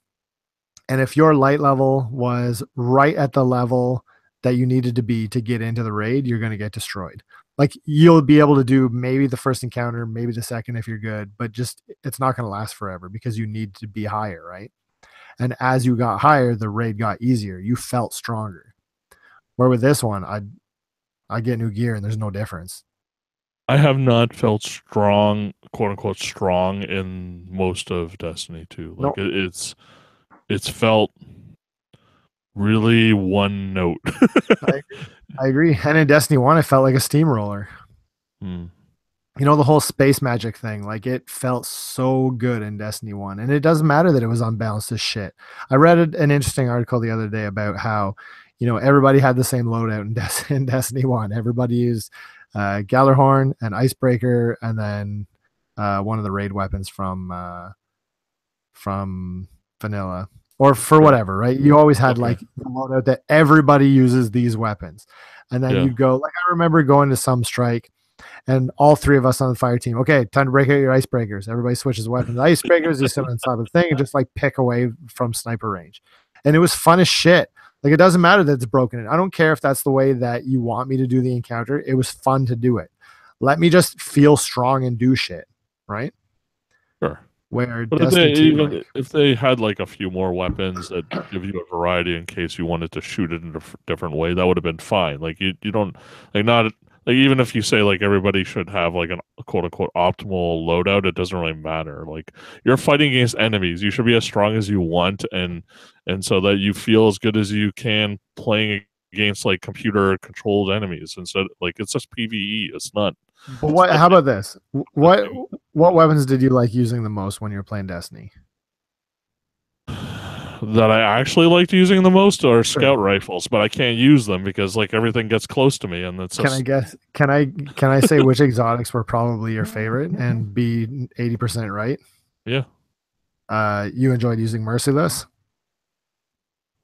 B: and if your light level was right at the level that you needed to be to get into the raid, you're going to get destroyed. Like you'll be able to do maybe the first encounter, maybe the second if you're good, but just it's not going to last forever because you need to be higher, right? And as you got higher, the raid got easier. You felt stronger. Where with this one, I get new gear and there's no difference.
A: I have not felt strong, quote unquote, strong in most of Destiny 2. Like
B: No,
A: it's felt really one note.
B: I agree. And in Destiny 1, it felt like a steamroller.
A: Hmm.
B: You know, the whole space magic thing, like it felt so good in Destiny 1. And it doesn't matter that it was unbalanced as shit. I read an interesting article the other day about how, you know, everybody had the same loadout in Destiny 1. Everybody used Gallarhorn and Icebreaker and then one of the raid weapons from vanilla or for whatever, right? You always had like the loadout that everybody uses these weapons. And then you'd go, like, I remember going to some strike and all three of us on the fire team, okay, time to break out your icebreakers. Everybody switches weapons. Icebreakers, you sit inside the thing and just like pick away from sniper range. And it was fun as shit. Like it doesn't matter that it's broken. I don't care if that's the way that you want me to do the encounter. It was fun to do it. Let me just feel strong and do shit, right?
A: Sure.
B: Where
A: but if they had like a few more weapons that give you a variety in case you wanted to shoot it in a different way, that would have been fine. Like you don't like not like even if you say like everybody should have like a quote unquote optimal loadout, it doesn't really matter. Like you're fighting against enemies, you should be as strong as you want, and so that you feel as good as you can playing against like computer controlled enemies. Instead, like it's just PvE. It's not.
B: But what? How about this? What weapons did you like using the most when you were playing Destiny?
A: That I actually liked using the most are scout rifles, but I can't use them because like everything gets close to me, and that's.
B: Can I guess? Can I say which exotics were probably your favorite and be 80% right?
A: Yeah.
B: You enjoyed using Merciless.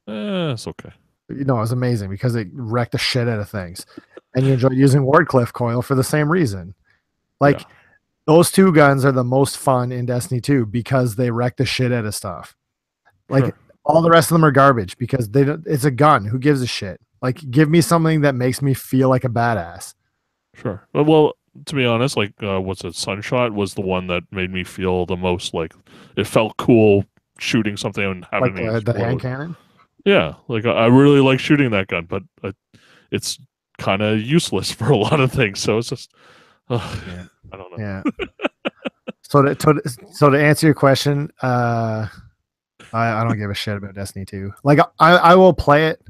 A: It's okay.
B: You know, it was amazing because it wrecked the shit out of things, and you enjoyed using Wardcliff Coil for the same reason. Like those two guns are the most fun in Destiny 2 because they wreck the shit out of stuff. Like all the rest of them are garbage because they don't, it's a gun. Who gives a shit? Like give me something that makes me feel like a badass.
A: Sure. Well, to be honest, like what's it? Sunshot was the one that made me feel the most like it felt cool shooting something and having
B: like the hand cannon.
A: Yeah, like I really like shooting that gun, but it's kind of useless for a lot of things. So it's just, I don't know.
B: Yeah. So to answer your question, I don't give a shit about Destiny 2. Like I will play it.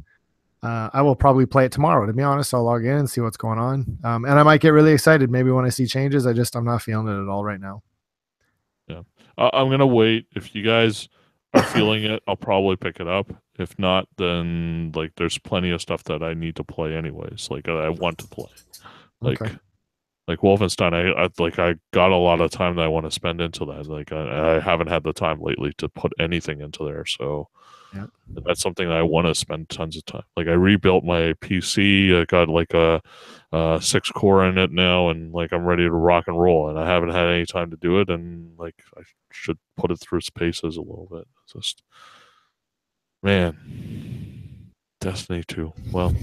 B: I will probably play it tomorrow. To be honest, I'll log in and see what's going on. And I might get really excited maybe when I see changes. I'm not feeling it at all right now.
A: Yeah, I'm gonna wait. If you guys are feeling it, I'll probably pick it up. If not, then like there's plenty of stuff that I need to play anyways. Like I want to play. Like Wolfenstein, I got a lot of time that I want to spend into that. Like I haven't had the time lately to put anything into there. So that's something that I want to spend tons of time. Like I rebuilt my PC. I got like a 6-core in it now, and like I'm ready to rock and roll. And I haven't had any time to do it, and like I should put it through its paces a little bit. It's just, man, Destiny 2. Well.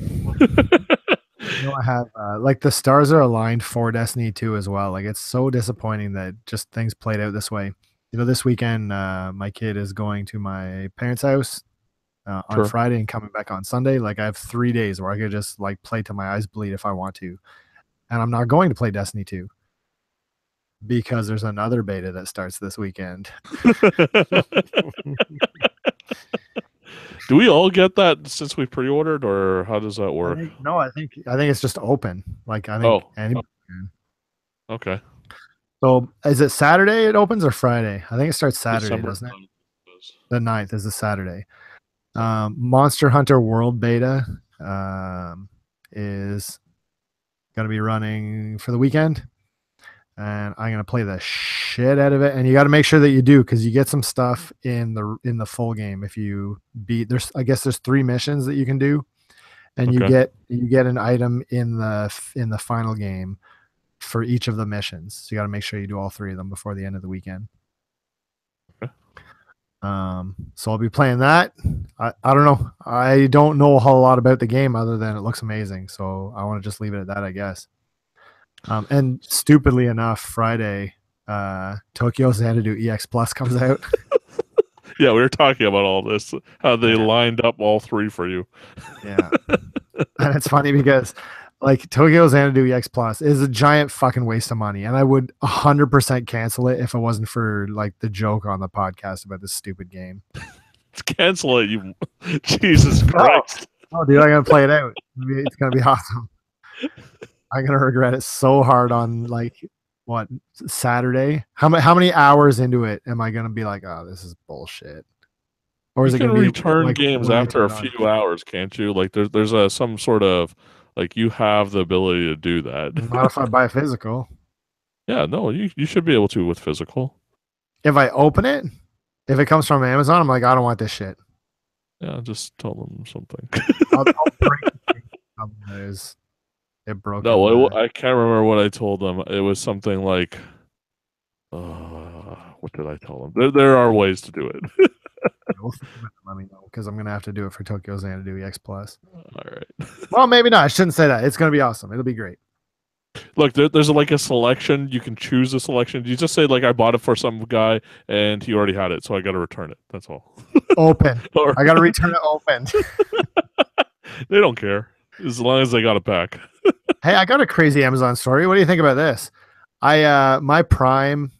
B: You know, I have like the stars are aligned for Destiny 2 as well. Like it's so disappointing that just things played out this way. You know, this weekend my kid is going to my parents' house on Friday and coming back on Sunday. Like I have 3 days where I could just like play till my eyes bleed if I want to. And I'm not going to play Destiny 2 because there's another beta that starts this weekend.
A: Do we all get that since we pre-ordered, or how does that work?
B: I think it's just open. Like I think anybody can.
A: Okay.
B: So is it Saturday it opens or Friday? I think it starts Saturday, doesn't it? The 9th is a Saturday. Monster Hunter World Beta is going to be running for the weekend. And I'm going to play the shit out of it. And you got to make sure that you do, because you get some stuff in the full game. If you beat, I guess there's 3 missions that you can do. And you get an item in the final game for each of the missions. So you got to make sure you do all 3 of them before the end of the weekend.
A: Okay.
B: So I'll be playing that. I don't know. I don't know a whole lot about the game other than it looks amazing. So I want to just leave it at that, I guess. And stupidly enough, Friday, Tokyo Xanadu EX Plus comes out.
A: Yeah, we were talking about all this, how they lined up all three for you.
B: Yeah. And it's funny because like Tokyo Xanadu EX Plus is a giant fucking waste of money. And I would 100% cancel it if it wasn't for like the joke on the podcast about this stupid game.
A: Cancel it, you Jesus Christ.
B: Oh, dude, I'm going to play it out. It's going to be awesome. I'm going to regret it so hard on like what, Saturday? How many hours into it am I going to be like, oh, this is bullshit? Or is
A: you
B: it
A: can
B: going to be
A: return
B: like
A: games after a few hours, can't you? Like there's a some sort of like you have the ability to do that.
B: Not if I buy a physical.
A: Yeah, no, you should be able to with physical.
B: If I open it, if it comes from Amazon, I'm like, I don't want this shit.
A: Yeah, just tell them something.
B: I'll break the thing. It broke.
A: No, I can't remember what I told them. It was something like, what did I tell them? There are ways to do it.
B: Let me know because I'm gonna have to do it for Tokyo Xanadu EX Plus.
A: All right.
B: Well, maybe not. I shouldn't say that. It's gonna be awesome. It'll be great.
A: Look, there's like a selection. You can choose a selection. You just say like I bought it for some guy and he already had it, so I got to return it. That's all.
B: Open. I got to return it open.
A: They don't care as long as they got it back.
B: Hey, I got a crazy Amazon story. What do you think about this? My Prime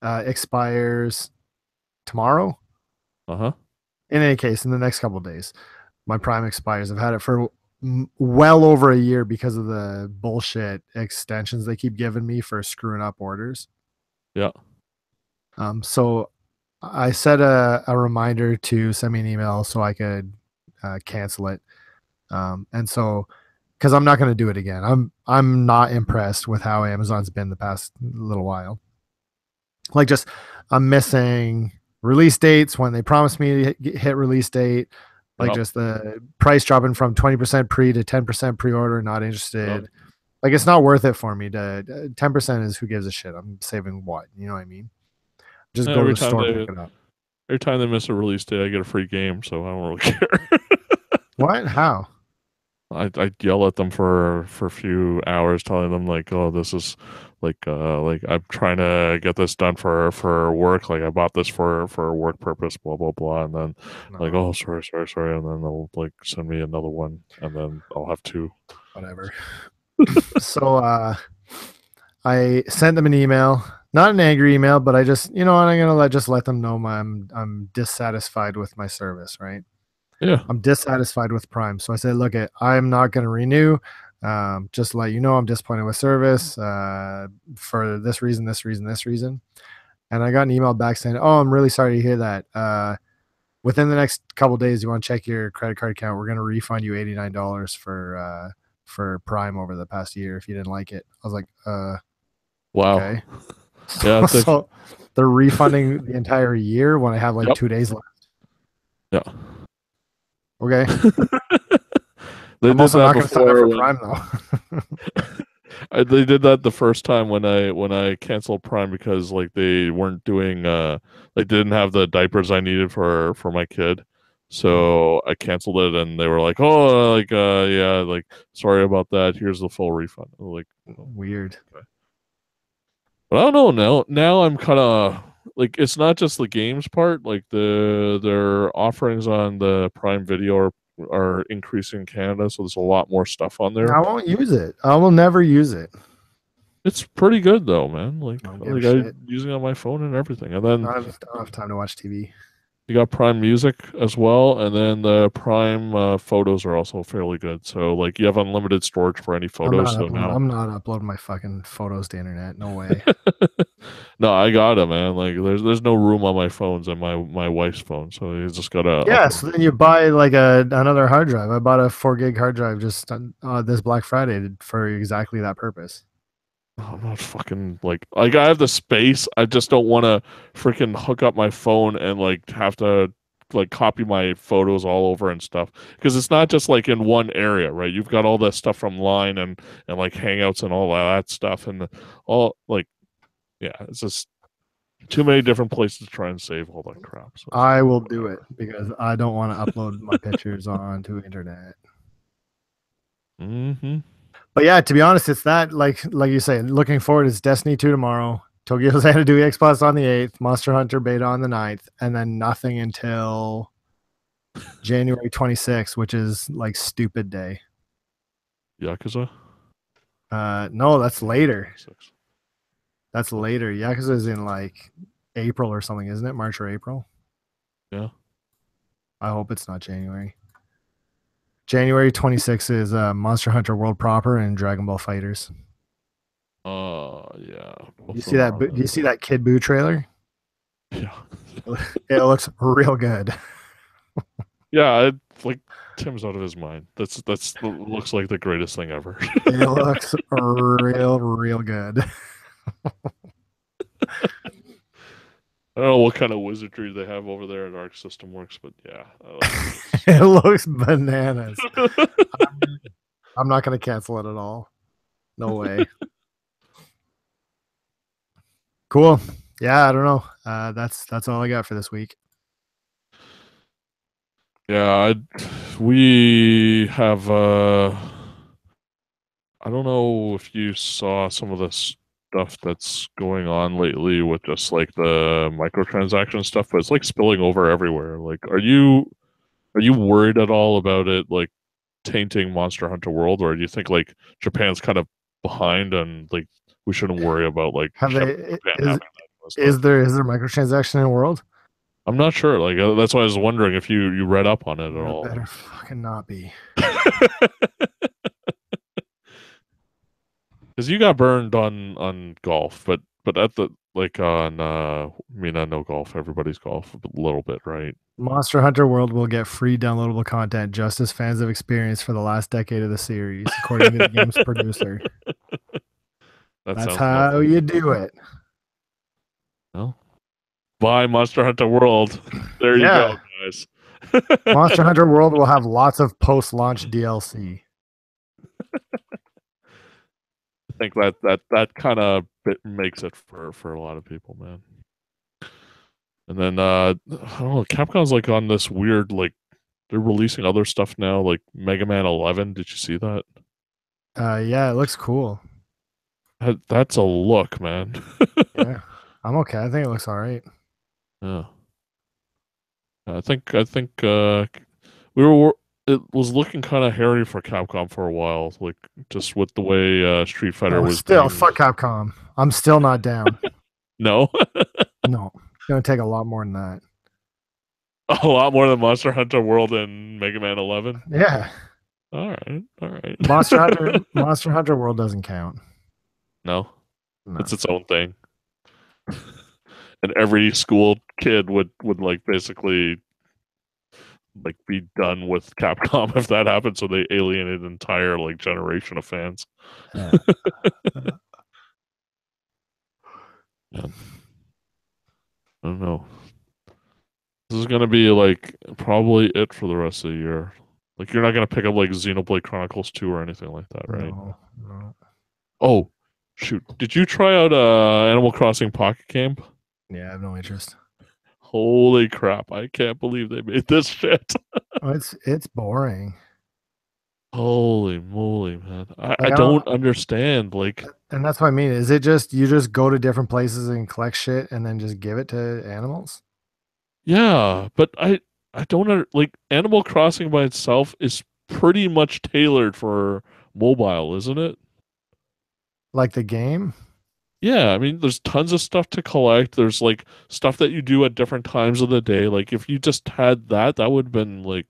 B: expires tomorrow.
A: Uh-huh.
B: In any case, in the next couple of days, my Prime expires. I've had it for well over a year because of the bullshit extensions they keep giving me for screwing up orders.
A: Yeah.
B: So I set a reminder to send me an email so I could cancel it. And so, because I'm not going to do it again. I'm not impressed with how Amazon's been the past little while. Like, just I'm missing release dates when they promised me to hit release date. Like, just the price dropping from 20% pre to 10% pre-order. Not interested. Like, it's not worth it for me to 10% is who gives a shit. I'm saving what? You know what I mean? Just go to the store and pick it up.
A: Every time they miss a release date, I get a free game, so I don't really care.
B: What? How?
A: I yell at them for a few hours, telling them like, oh, this is like I'm trying to get this done for work. Like I bought this for a work purpose, blah blah blah, and then like, oh, sorry, and then they'll like send me another one, and then I'll have two.
B: Whatever. So I sent them an email, not an angry email, but I just, I'm gonna just let them know I'm dissatisfied with my service, right?
A: Yeah.
B: I'm dissatisfied with Prime. So I said, look, I'm not going to renew. Just to let you know, I'm disappointed with service for this reason. And I got an email back saying, oh, I'm really sorry to hear that. Within the next couple of days, you want to check your credit card account. We're going to refund you $89 for Prime over the past year if you didn't like it. I was like,
A: wow.
B: Okay.
A: Yeah.
B: So they're refunding the entire year when I have like 2 days left.
A: Yeah.
B: Okay.
A: I'm also not going to sign up for
B: Prime though.
A: They did that the first time when I canceled Prime because like they weren't doing they didn't have the diapers I needed for my kid. So I canceled it and they were like, "Oh, like yeah, like sorry about that. Here's the full refund." Like
B: weird.
A: Okay. But I don't know now I'm kind of like it's not just the games part, like their offerings on the Prime Video are increasing in Canada, so there's a lot more stuff on there.
B: I won't use it. I will never use it.
A: It's pretty good though, man. Like I'm using it on my phone and everything. And then
B: I don't have time to watch TV.
A: You got Prime Music as well, and then the Prime photos are also fairly good. So like you have unlimited storage for any photos.
B: I'm not uploading my fucking photos to internet. No way.
A: No, I got it, man. Like there's no room on my phones and my wife's phone, so you just gotta.
B: Yes, then you buy like another hard drive. I bought a 4 gig hard drive just this Black Friday for exactly that purpose.
A: I'm not fucking like I have the space. I just don't want to freaking hook up my phone and like have to like copy my photos all over and stuff because it's not just like in one area, right? You've got all that stuff from Line and like Hangouts and all that stuff and all like yeah, it's just too many different places to try and save all that crap. So
B: I will do it because I don't want to upload my pictures onto internet.
A: Mm-hmm.
B: But yeah, to be honest, it's that like you say, looking forward is Destiny 2 tomorrow, Tokyo Xanadu X Plus on the 8th, Monster Hunter beta on the 9th, and then nothing until January 26th, which is like stupid day.
A: Yakuza?
B: No, that's later.
A: 6.
B: That's later. Yakuza is in like April or something, isn't it? March or April?
A: Yeah.
B: I hope it's not January. January 26th is Monster Hunter World Proper and Dragon Ball Fighters.
A: Yeah.
B: You see that? Do you see that Kid Buu trailer?
A: Yeah.
B: It looks real good.
A: Yeah, like Tim's out of his mind. That's looks like the greatest thing ever.
B: It looks real good.
A: I don't know what kind of wizardry they have over there at Arc System Works, but yeah.
B: It looks bananas. I'm not going to cancel it at all. No way. Cool. Yeah, I don't know. That's all I got for this week.
A: Yeah, we have. I don't know if you saw some of the stuff that's going on lately with just like the microtransaction stuff, but it's like spilling over everywhere. Like, are you worried at all about it, like tainting Monster Hunter World, or do you think like Japan's kind of behind and like we shouldn't worry about like
B: is there microtransaction in World?
A: I'm not sure. Like that's why I was wondering if you read up on it at all.
B: Better fucking not be.
A: Because you got burned on golf, but at the like on I mean I know golf, everybody's golf a little bit, right?
B: Monster Hunter World will get free downloadable content just as fans have experienced for the last decade of the series, according to the game's producer. That's how you do it.
A: Well, buy Monster Hunter World. There you go, guys.
B: Monster Hunter World will have lots of post-launch DLC.
A: I think that kind of makes it for a lot of people, man. And then I don't know, Capcom's like on this weird like they're releasing other stuff now, like Mega Man 11. Did you see that?
B: Yeah, it looks cool.
A: That's a look, man.
B: Yeah, I'm okay. I think it looks all right.
A: Yeah, I think we were. It was looking kind of hairy for Capcom for a while, like just with the way Street Fighter was.
B: Still, fuck Capcom. I'm still not down.
A: No,
B: no, it's gonna take a lot more than that.
A: A lot more than Monster Hunter World and Mega Man 11.
B: Yeah.
A: All right.
B: Monster Hunter World doesn't count.
A: No, it's its own thing. And every school kid would like basically like be done with Capcom if that happened, so they alienated an entire like generation of fans. Yeah. Yeah. I don't know. This is gonna be like probably it for the rest of the year. Like you're not gonna pick up like Xenoblade Chronicles 2 or anything like that, right?
B: No.
A: Oh, shoot! Did you try out Animal Crossing Pocket Camp?
B: Yeah, I have no interest.
A: Holy crap! I can't believe they made this shit.
B: It's boring.
A: Holy moly, man! I don't understand. Like,
B: and that's what I mean. Is it just you just go to different places and collect shit and then just give it to animals?
A: Yeah, but I don't like Animal Crossing by itself is pretty much tailored for mobile, isn't it?
B: Like the game?
A: Yeah, I mean, there's tons of stuff to collect. There's like stuff that you do at different times of the day. Like if you just had that would have been like,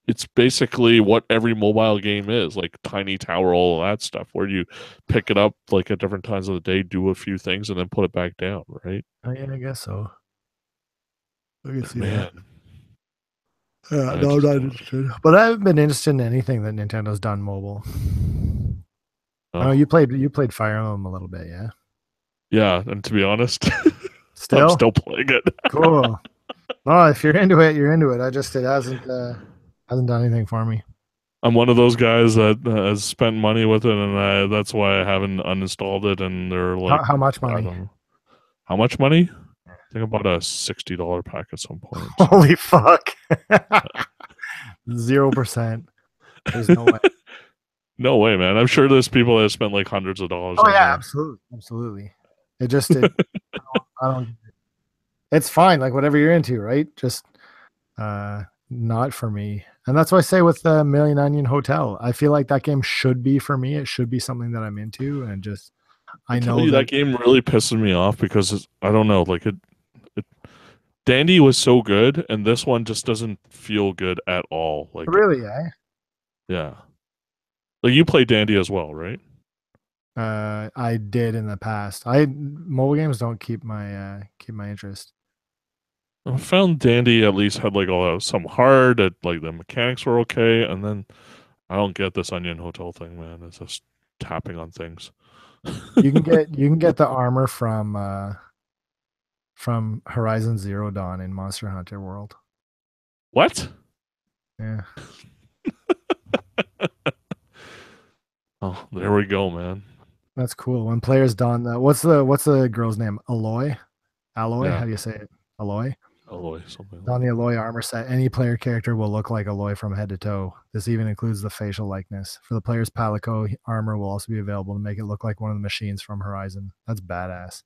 A: it's basically what every mobile game is, like Tiny Tower, all of that stuff, where you pick it up like at different times of the day, do a few things, and then put it back down, right?
B: Oh, yeah, I guess so. I can see
A: that.
B: Yeah, no, I'm not interested. But I haven't been interested in anything that Nintendo's done mobile. Oh, you played Fire Emblem a little bit, yeah?
A: Yeah, and to be honest,
B: I'm
A: still playing it.
B: Cool. No, if you're into it, you're into it. It hasn't done anything for me.
A: I'm one of those guys that has spent money with it, and that's why I haven't uninstalled it. And they're like,
B: how much money?
A: How much money? I think about a $60 pack at some point.
B: Holy fuck! 0%. There's no way.
A: No way, man. I'm sure there's people that have spent like hundreds of dollars
B: Oh
A: on
B: yeah,
A: there.
B: absolutely, absolutely. It I don't. It's fine, like whatever you're into, right? Just not for me. And that's why I say with the Million Onion Hotel, I feel like that game should be for me. It should be something that I'm into, and just
A: I
B: I
A: tell
B: know
A: you,
B: that
A: that game really pisses me off because I don't know, like it. Dandy was so good, and this one just doesn't feel good at all. Like,
B: really, eh?
A: yeah, like you play Dandy as well, right?
B: I did in the past. I mobile games don't keep my interest.
A: I found Dandy at least had like some hard, that like the mechanics were okay, and then I don't get this Onion Hotel thing, man. It's just tapping on things.
B: You can get the armor from Horizon Zero Dawn in Monster Hunter World.
A: What?
B: Yeah.
A: Oh, there we go, man.
B: That's cool. When players don what's the girl's name? Aloy? Alloy?
A: Yeah,
B: How do you say it? Aloy?
A: alloy something
B: On
A: like
B: the
A: that.
B: Aloy armor set, any player character will look like Aloy from head to toe. This even includes the facial likeness. For the player's Palico, armor will also be available to make it look like one of the machines from Horizon. That's badass.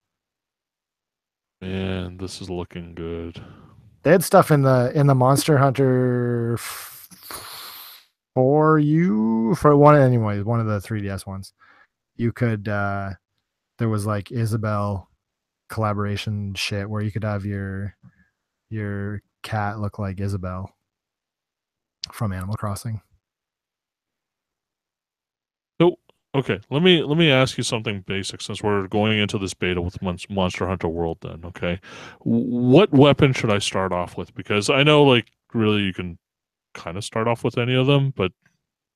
A: Man, this is looking good.
B: They had stuff in the Monster Hunter for you for one anyway, one of the 3DS ones. You could there was like Isabelle collaboration shit where you could have your cat look like Isabelle from Animal Crossing.
A: So, okay, let me ask you something basic since we're going into this beta with Monster Hunter World. Then, okay, what weapon should I start off with? Because I know, like, really, you can kind of start off with any of them, but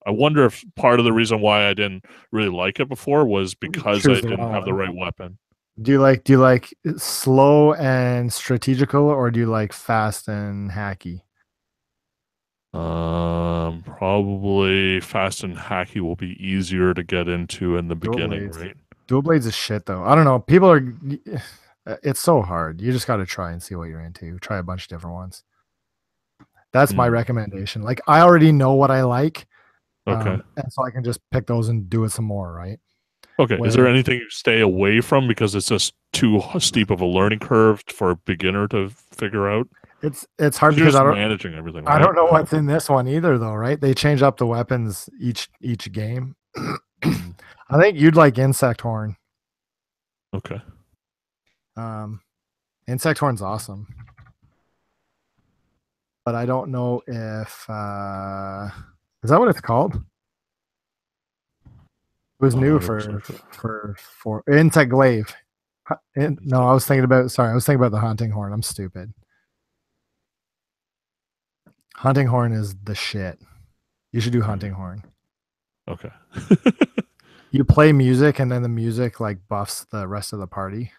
A: I wonder if part of the reason why I didn't really like it before was because I
B: Choose the
A: didn't
B: wrong
A: have the
B: one.
A: right weapon.
B: Do you like slow and strategical, or do you like fast and hacky?
A: Probably fast and hacky will be easier to get into in the
B: Dual
A: beginning,
B: blades.
A: right?
B: Dual blades is shit though. I don't know. People are. It's so hard. You just got to try and see what you're into. Try a bunch of different ones. That's my
A: Hmm.
B: recommendation. Like I already know what I like,
A: Okay.
B: and so I can just pick those and do it some more. Right.
A: Okay. Is there
B: Where
A: anything you stay away from because it's just too steep of a learning curve for a beginner to figure out?
B: it's hard
A: Because you're
B: because
A: just managing everything,
B: I
A: right?
B: don't know what's in this one either though. Right. They change up the weapons each game.
A: Mm,
B: I think you'd like insect horn.
A: okay.
B: Um, insect horn's awesome, but I don't know if is that what it's called? It was new
A: 100% sure.
B: for insect glaive. No, I
A: Insect.
B: was thinking about sorry, I was thinking about the hunting horn. I'm stupid. Hunting horn is the shit. You should do hunting horn.
A: Okay.
B: You play music and then the music like buffs the rest of the party.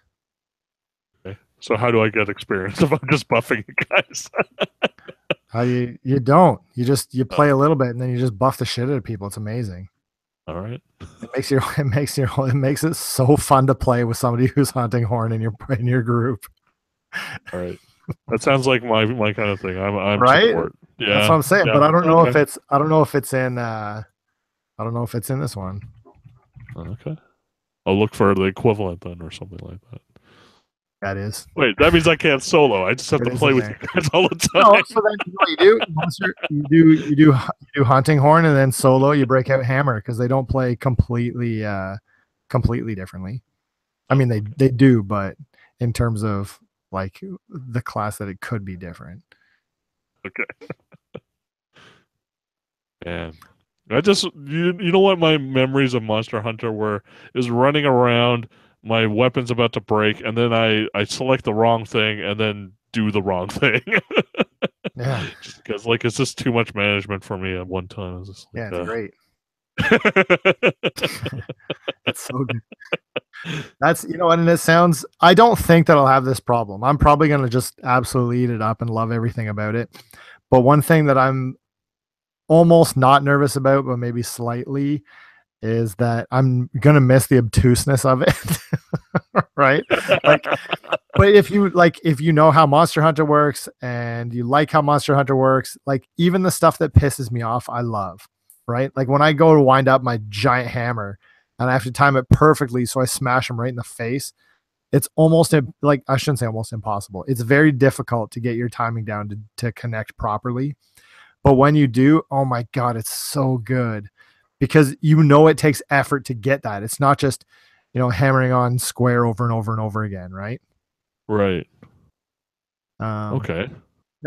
A: Okay. So how do I get experience if I'm just buffing you guys?
B: How you don't. You
A: Oh,
B: play a little bit and then you just buff the shit out of people. It's amazing.
A: all right.
B: It makes it so fun to play with somebody who's hunting horn in your group.
A: All right. That sounds like my kind of thing. I'm
B: Right?
A: support.
B: That's what
A: Yeah.
B: I'm saying.
A: Yeah.
B: But
A: Okay.
B: I don't know if it's in I don't know if it's in this one.
A: Okay. I'll look for the equivalent then or something like that.
B: That is.
A: Wait, that means I can't solo. I just have
B: It
A: to
B: is
A: play
B: in
A: with you
B: there.
A: guys all the
B: No,
A: time.
B: so then you know what you do? You do hunting horn and then solo you break out hammer because they don't play completely differently. I mean they do, but in terms of like the class that it could be different.
A: Okay. Man. You know what my memories of Monster Hunter were is running around, my weapon's about to break, and then I select the wrong thing and then do the wrong thing.
B: Yeah.
A: Just because like it's just too much management for me at one time. It's just
B: Yeah, it's great. It's so good. That's you know what, and it sounds I don't think that I'll have this problem. I'm probably gonna just absolutely eat it up and love everything about it. But one thing that I'm almost not nervous about, but maybe slightly, is that I'm gonna miss the obtuseness of it. Right? Like, but if you know how Monster Hunter works and you like how Monster Hunter works, like even the stuff that pisses me off, I love. right? Like when I go to wind up my giant hammer and I have to time it perfectly so I smash him right in the face, it's almost like, I shouldn't say almost impossible. It's very difficult to get your timing down to connect properly. But when you do, oh my God, it's so good because you know it takes effort to get that. It's not just, hammering on square over and over and over again, right?
A: Right.
B: Um,
A: Okay.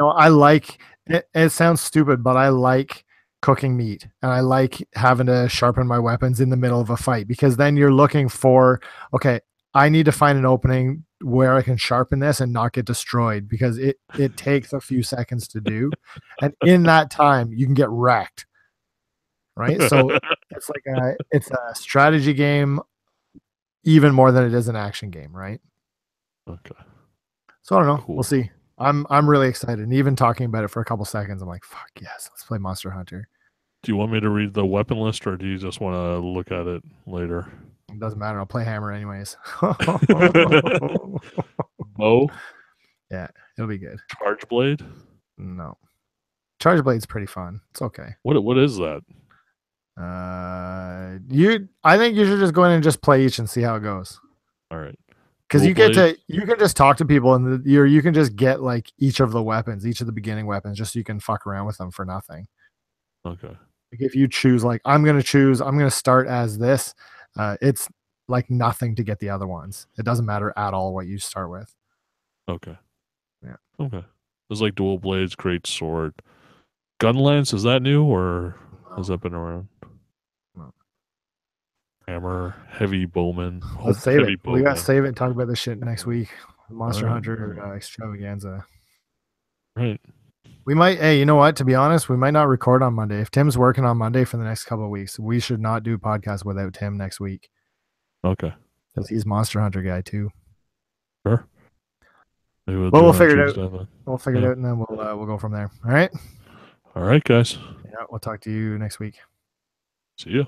B: I like it. It sounds stupid, but I like cooking meat and I like having to sharpen my weapons in the middle of a fight because then you're looking for, okay, I need to find an opening where I can sharpen this and not get destroyed because it takes a few seconds to do. And in that time, you can get wrecked. Right. So it's a strategy game even more than it is an action game, right?
A: Okay.
B: So I don't know.
A: Cool.
B: We'll see. I'm really excited. And even talking about it for a couple seconds, I'm like, fuck yes, let's play Monster Hunter.
A: Do you want me to read the weapon list or do you just want to look at it later?
B: It doesn't matter. I'll play Hammer anyways.
A: Bow?
B: Yeah, it'll be good.
A: Charge blade?
B: No. Charge Blade's pretty fun. It's okay.
A: What is that?
B: I think you should just go in and just play each and see how it goes.
A: All right.
B: Because you can just talk to people and you can just get like each of the weapons, each of the beginning weapons, just so you can fuck around with them for nothing.
A: Okay.
B: Like if you choose, like I'm gonna start as this, it's like nothing to get the other ones. It doesn't matter at all what you start with.
A: Okay.
B: Yeah.
A: Okay. There's like dual blades, great sword. Gun lance, is that new or has that been around?
B: No.
A: Hammer, heavy bowman.
B: Let's save it.
A: Bowman.
B: We gotta save it and talk about this shit next week. Monster Hunter extravaganza.
A: Right.
B: We might, hey, you know what? To be honest, we might not record on Monday. If Tim's working on Monday for the next couple of weeks, we should not do a podcast without Tim next week.
A: Okay.
B: Because he's Monster Hunter guy too.
A: Sure.
B: Well, we'll figure it out. We'll figure it out and then we'll go from there. All right.
A: All right, guys.
B: Yeah, we'll talk to you next week.
A: See ya.